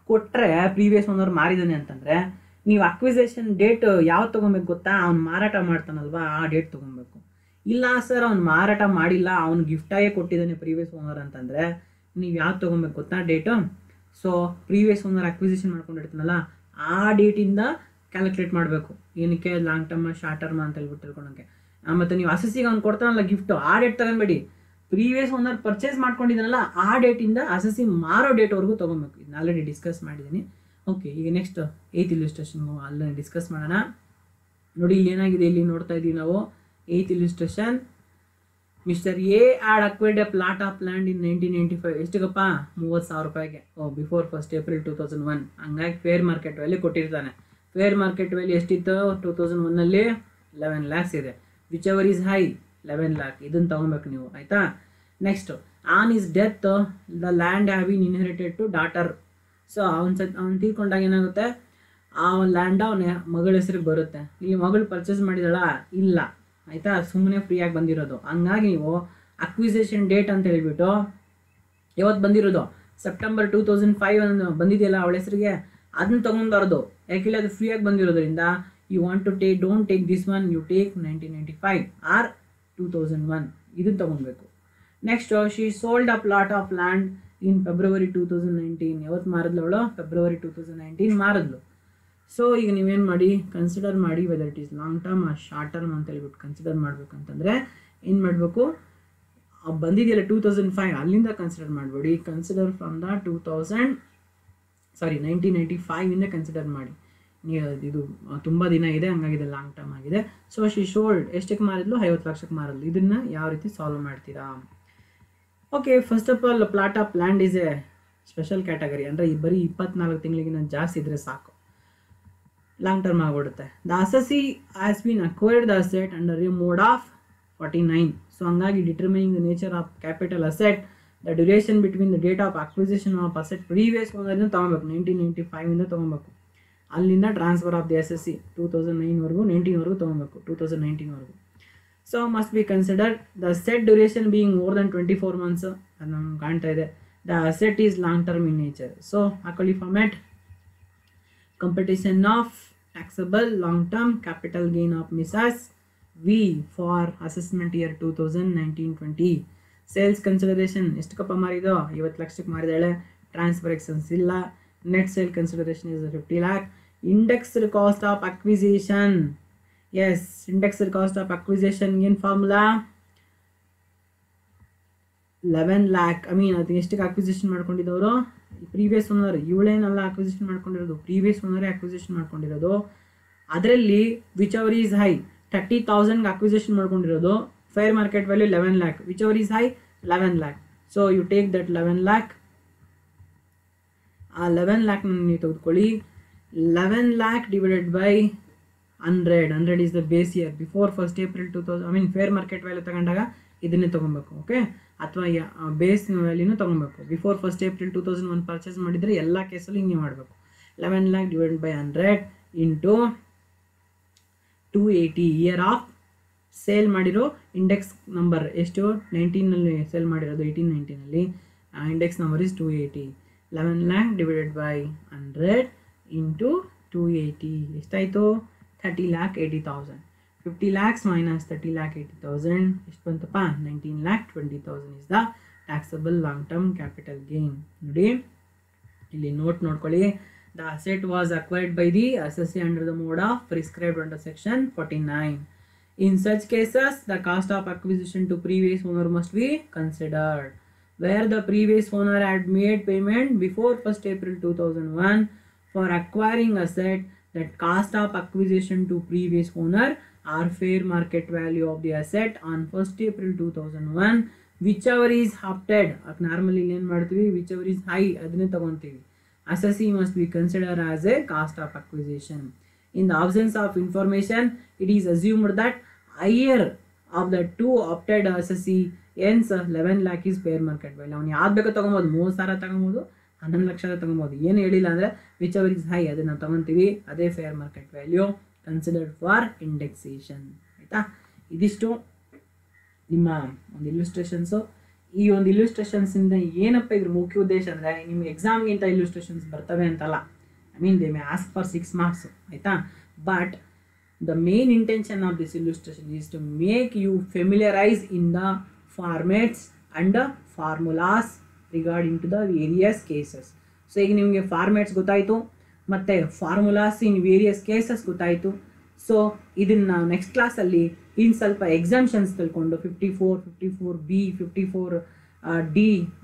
ಕೊಟ್ಟರೆ, ಪ್ರೀವಿಯಸ್ ಓನರ್ ಮಾರಿದಾನೆ ಅಂತಂದರೆ, ನೀವು ಅಕ್ವಿಸೇಷನ್ ಡೇಟ್ ಯಾವ್ದು ತೊಗೊಬೇಕು ಗೊತ್ತಾ, ಅವ್ನು ಮಾರಾಟ ಮಾಡ್ತಾನಲ್ವಾ ಆ ಡೇಟ್ ತೊಗೊಬೇಕು. ಇಲ್ಲ ಸರ್ ಅವ್ನು ಮಾರಾಟ ಮಾಡಿಲ್ಲ, ಅವ್ನು ಗಿಫ್ಟಾಗೇ ಕೊಟ್ಟಿದ್ದಾನೆ ಪ್ರೀವಿಯಸ್ ಓನರ್ ಅಂತಂದರೆ, ನೀವು ಯಾವ್ದು ತೊಗೊಬೇಕು ಗೊತ್ತಾ date. So previous owner acquisition ಮಾಡ್ಕೊಂಡಿರ್ತಾನಲ್ಲ ಆ ಡೇಟಿಂದ ಕ್ಯಾಲ್ಕುಲೇಟ್ ಮಾಡಬೇಕು. ಏನಕ್ಕೆ, ಲಾಂಗ್ ಟರ್ಮ್ ಶಾರ್ಟ್ ಟರ್ಮ್ ಅಂತ ಹೇಳ್ಬಿಟ್ಟು ತಿಳ್ಕೊಳಕ್ಕೆ. ಮತ್ತು ನೀವು ಅಸೆಸಿಗೆ ಅವ್ನು ಕೊಡ್ತಾನಲ್ಲ ಗಿಫ್ಟು, ಆ ಡೇಟ್ ತಗೊಬೇಡಿ. ಪ್ರೀವಿಯಸ್ ಓನರ್ ಪರ್ಚೇಸ್ ಮಾಡ್ಕೊಂಡಿದ್ದಾನಲ್ಲ ಆ ಡೇಟಿಂದ ಅಸೆಸಿ ಮಾರೋ ಡೇಟ್ವರೆಗೂ ತೊಗೊಬೇಕು. ಇದನ್ನ ಆಲ್ರೆಡಿ ಡಿಸ್ಕಸ್ ಮಾಡಿದ್ದೀನಿ. ಓಕೆ, ಈಗ ನೆಕ್ಸ್ಟ್ 8th ಇಲಿಸ್ಟ್ರೇಷನ್ಗೂ ಅಲ್ಲೇ ಡಿಸ್ಕಸ್ ಮಾಡೋಣ. ನೋಡಿ ಇಲ್ಲಿ ಏನಾಗಿದೆ, ಇಲ್ಲಿ ನೋಡ್ತಾ ಇದ್ದೀವಿ ನಾವು 8th illustration. Mister A had acquired a plot of land in 1995. ಎಷ್ಟಿಗಪ್ಪ, 30,000 ರೂಪಾಯಿಗೆ. Before 1st April 2001. ಹಂಗಾಗಿ ಫೇರ್ ಮಾರ್ಕೆಟ್ ವ್ಯಾಲ್ಯೂ ಕೊಟ್ಟಿರ್ತಾನೆ. ಫೇರ್ ಮಾರ್ಕೆಟ್ ವ್ಯಾಲ್ಯೂ ಎಷ್ಟಿತ್ತು 2001ನಲ್ಲಿ 11 lakhs ಇದೆ. Whichever is high 11 lakh. ಇದನ್ನು ತೊಗೊಬೇಕು ನೀವು. ಆಯಿತಾ, next on his death the land have been inherited to daughter. So ಅವ್ನು ತೀರ್ಕೊಂಡಾಗ ಏನಾಗುತ್ತೆ, ಆ ಲ್ಯಾಂಡ್ ಅವನ ಮಗಳ ಹೆಸರಿಗೆ ಬರುತ್ತೆ. ಇಲ್ಲಿ ಮಗಳು ಪರ್ಚೇಸ್ ಮಾಡಿದಳ ಇಲ್ಲ, ಆಯಿತಾ, ಸುಮ್ಮನೆ ಫ್ರೀಯಾಗಿ ಬಂದಿರೋದು. ಹಂಗಾಗಿ ನೀವು ಅಕ್ವಿಸೇಷನ್ ಡೇಟ್ ಅಂತ ಹೇಳ್ಬಿಟ್ಟು ಯಾವತ್ತು ಬಂದಿರೋದು, ಸೆಪ್ಟೆಂಬರ್ 2005 ಬಂದಿದೆಯಲ್ಲ ಅವಳ ಹೆಸರಿಗೆ, ಅದನ್ನ ತೊಗೊಂಬಾರ್ದು. ಯಾಕೆಲ್ಲ ಅದು ಫ್ರೀಯಾಗಿ ಬಂದಿರೋದ್ರಿಂದ you want to don't take this one, you take 1995 or 2001. ಇದನ್ನು ತೊಗೊಬೇಕು. Next she sold a plot of land in February 2019. ಯಾವತ್ತು ಮಾರಿದ್ಲು ಅವಳು, February 2019 ಮಾರಿದ್ಲು. ಸೊ ಈಗ ನೀವೇನು ಮಾಡಿ, ಕನ್ಸಿಡರ್ ಮಾಡಿ whether it is long term or short term ಅಂತ ಹೇಳ್ಬಿಟ್ಟು ಕನ್ಸಿಡರ್ ಮಾಡ್ಬೇಕಂತಂದರೆ ಏನು ಮಾಡಬೇಕು, ಬಂದಿದೆಯಲ್ಲ 2005 ಅಲ್ಲಿಂದ ಕನ್ಸಿಡರ್ ಮಾಡಬೇಡಿ, ಕನ್ಸಿಡರ್ ಫ್ರಮ್ ದ 1995 ಕನ್ಸಿಡರ್ ಮಾಡಿ. ಇದು ತುಂಬ ದಿನ ಇದೆ, ಹಂಗಾಗಿದೆ ಲಾಂಗ್ ಟರ್ಮ್ ಆಗಿದೆ. ಸೊ ಶಿ ಶೋಲ್ಡ್ ಎಷ್ಟಕ್ಕೆ ಮಾರಿದ್ಲು? 50 ಲಕ್ಷಕ್ಕೆ ಮಾರಿದ್ಲು. ಇದನ್ನು ಯಾವ ರೀತಿ ಸಾಲ್ವ್ ಮಾಡ್ತೀರಾ? Okay, first of all plot of land is a special category. ಅಂದರೆ ಬರೀ 24 ತಿಂಗಳಿಗಿಂತ ಜಾಸ್ತಿ ಇದ್ದರೆ ಸಾಕು, ಲಾಂಗ್ ಟರ್ಮ್ ಆಗಿಬಿಡುತ್ತೆ. The assessee has been acquired the asset under a mode of 49. So ಹಂಗಾಗಿ determining the nature of capital asset, the duration between the date of acquisition of asset previous ಓನರಿಂದ ತೊಗೊಬೇಕು, 1995 ತೊಗೊಬೇಕು. ಅಲ್ಲಿಂದ ಟ್ರಾನ್ಸ್ಫರ್ ಆಫ್ ದಿ ಎಸ್.ಎಸ್.ಸಿ 19ವರೆಗೂ ತೊಗೊಬೇಕು, 2019ವರೆಗೂ. So must B consider the asset duration being more than 24 months. ಅದು ನಮ್ಗೆ ಕಾಣ್ತಾ ಇದೆ. The asset is long term in nature. So ಹಾಕೊಳ್ಳಿ format. Computation of taxable long term capital gain of Mrs V for assessment year 2019-20. Sales consideration ಎಷ್ಟಕ್ಕಪ್ಪ ಮಾರಿದೋ? 50 ಲಕ್ಷಕ್ಕೆ ಮಾರಿದಾಳೆ. ಟ್ರಾನ್ಸ್ಫರ್ ಎಕ್ಸ್ಪೆನ್ಸ್ ಇಲ್ಲ. Net sale consideration is 50 lakh. Indexed cost of acquisition, yes, indexed cost of acquisition ಏನು ಫಾರ್ಮುಲಾ? 11 lakh. ಅದು ಎಷ್ಟಕ್ಕೆ ಅಕ್ವಿಸಿಷನ್ ಮಾಡ್ಕೊಂಡಿದ್ದವರು? Previous owner. ಇವಳೇನಲ್ಲ ಅಕ್ವಿಸಿಷನ್ ಮಾಡ್ಕೊಂಡಿರೋದು, ಪ್ರೀವಿಯಸ್ ಓನರೇ ಅಕ್ವಿಸಿಷನ್ ಮಾಡ್ಕೊಂಡಿರೋದು. ಅದರಲ್ಲಿ whichever is high 30,000 acquisition ಮಾಡ್ಕೊಂಡಿರೋದು. Fair market value 11 lakh. Whichever is high 11 lakh. So you take that 11 lakh. ಆ 11 lakh ನೀವು ತೆಗೆದುಕೊಳ್ಳಿ. 11 lakh divided by 100 is the base year before 1st April 2000. Fair market value ತಗೊಂಡಾಗ ಇದನ್ನೇ ತೊಗೊಬೇಕು, ಓಕೆ? ಅಥವಾ ಬೇಸ್ ವ್ಯಾಲ್ಯೂನು ತೊಗೊಬೇಕು. ಬಿಫೋರ್ 1st April 2001 ಪರ್ಚೇಸ್ ಮಾಡಿದರೆ ಎಲ್ಲ ಕೇಸಲ್ಲೂ ಹಿಂಗೆ ಮಾಡಬೇಕು. 11 lakh divided by 100 into 280 year of sale ಮಾಡಿರೋ ಇಂಡೆಕ್ಸ್ ನಂಬರ್ ಎಷ್ಟು? 19ನಲ್ಲಿ ಸೇಲ್ ಮಾಡಿರೋದು, 18-19ನಲ್ಲಿ. Index number is 280. 11 lakh divided by 100 into 280 ಎಷ್ಟಾಯಿತು? 30,80,000. 50 lakhs minus 30,80,000 ಎಷ್ಟು ಬಂತಪ್ಪ? 19,20,000 is the taxable long term capital gain. ನೋಡಿ ಇಲ್ಲಿ ನೋಡ್ಕೊಳ್ಳಿ. The asset was acquired by the assessee under the mode of prescribed under section 49. In such cases, the cost of acquisition to previous owner must be considered. Where the previous owner had made payment before 1st April 2001 for acquiring asset, that cost of acquisition to previous owner or fair market value of the asset on 1st April 2001, whichever is opted. Normally ಏನು ಮಾಡ್ತೀವಿ? whichever is high ಅದನ್ನೇ ತಗೊಂತೀವಿ. Assessee must be considered as a cost of acquisition. In the absence of information, it is assumed that higher of the two opted assessee, hence 11 lakh is fair market value. ಅವನು ಯಾವ್ದು ಬೇಕೋ ತೊಗೊಬೋದು, 30,000 ತೊಗೊಬೋದು, 11 ಲಕ್ಷ ತೊಗೊಬೋದು. ಏನು ಹೇಳಿಲ್ಲ ಅಂದರೆ ವಿಚ್ ಅವರ್ ಇಸ್ ಹೈ ಅದನ್ನು ನಾವು ತೊಗೊತೀವಿ, ಅದೇ fair market value considered for indexation. ಆಯಿತಾ? ಇದಿಷ್ಟು ನಿಮ್ಮ ಒಂದು ಇಲ್ಯುಸ್ಟ್ರೇಷನ್ಸು. ಈ ಒಂದು ಇಲ್ಯುಸ್ಟ್ರೇಷನ್ಸಿಂದ ಏನಪ್ಪ ಇದ್ರ ಮುಖ್ಯ ಉದ್ದೇಶ ಅಂದರೆ, ನಿಮ್ಗೆ ಎಕ್ಸಾಮ್ಗಿಂತ ಇಲ್ಯುಸ್ಟ್ರೇಷನ್ಸ್ ಬರ್ತವೆ ಅಂತಲ್ಲ. they may ask for 6 marks, ಆಯಿತಾ? But the main intention of this illustration is to make you familiarize in the formats and the formulas regarding to the various cases. So ಈಗ ನಿಮಗೆ ಫಾರ್ಮ್ಯಾಟ್ಸ್ ಗೊತ್ತಾಯಿತು, ಮತ್ತು ಫಾರ್ಮುಲಾಸ್ ಇನ್ ವೇರಿಯಸ್ ಕೇಸಸ್ ಗೊತ್ತಾಯಿತು. ಸೊ ಇದನ್ನು ನಾವು ನೆಕ್ಸ್ಟ್ ಕ್ಲಾಸಲ್ಲಿ ಇನ್ನು ಸ್ವಲ್ಪ ಎಕ್ಸಾಮ್ಷನ್ಸ್ ತಿಳ್ಕೊಂಡು 54, 54B, 54D,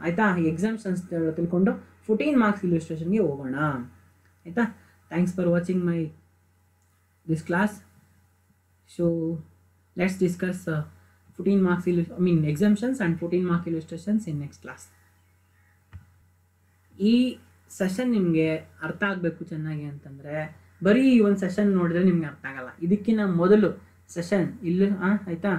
ಆಯಿತಾ? ಎಕ್ಸಾಮ್ಷನ್ಸ್ ತಿಳ್ಕೊಂಡು 14 marks ಇಲ್ಯುಸ್ಟ್ರೇಷನ್ಗೆ ಹೋಗೋಣ, ಆಯಿತಾ? Thanks for watching this class. So let's discuss 14 marks exemptions and 14 mark illustrations in next class. ಈ ಸೆಷನ್ ನಿಮಗೆ ಅರ್ಥ ಆಗಬೇಕು ಚೆನ್ನಾಗಿ ಅಂತಂದರೆ ಬರೀ ಈ ಒಂದು ಸೆಷನ್ ನೋಡಿದ್ರೆ ನಿಮ್ಗೆ ಅರ್ಥ ಆಗಲ್ಲ. ಇದಕ್ಕಿಂತ ಮೊದಲು ಸೆಷನ್ ಆಯಿತಾ?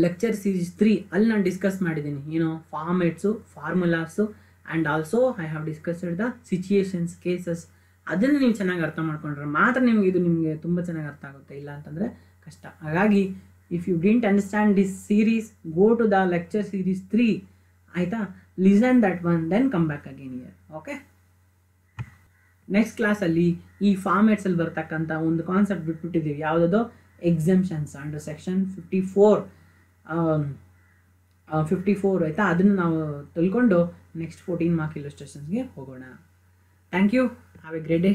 ಲೆಕ್ಚರ್ ಸೀರೀಸ್ 3 ಅಲ್ಲಿ ನಾನು ಡಿಸ್ಕಸ್ ಮಾಡಿದ್ದೀನಿ ಏನು formats, formulas, and also I have discussed the situations, cases. ಅದನ್ನು ನೀವು ಚೆನ್ನಾಗಿ ಅರ್ಥ ಮಾಡ್ಕೊಂಡ್ರೆ ಮಾತ್ರ ನಿಮಗೆ ತುಂಬ ಚೆನ್ನಾಗಿ ಅರ್ಥ ಆಗುತ್ತೆ, ಇಲ್ಲ ಅಂತಂದರೆ ಕಷ್ಟ. ಹಾಗಾಗಿ if you didn't understand this series, go to the lecture series 3, ಆಯಿತಾ? Listen that one, then come back again here, okay? Next ಕ್ಲಾಸಲ್ಲಿ ಈ ಫಾರ್ಮ್ಯಾಟ್ಸಲ್ಲಿ ಬರ್ತಕ್ಕಂಥ ಒಂದು ಕಾನ್ಸೆಪ್ಟ್ ಬಿಟ್ಬಿಟ್ಟಿದ್ದೀವಿ, ಯಾವುದದು? ಎಕ್ಸೆಂಪ್ಷನ್ಸ್ ಅಂಡರ್ ಸೆಕ್ಷನ್ 54, ಆಯಿತಾ? ಅದನ್ನು ನಾವು ತಿಳ್ಕೊಂಡು ನೆಕ್ಸ್ಟ್ 14 mark illustrations ಹೋಗೋಣ. Thank you. Have a great day.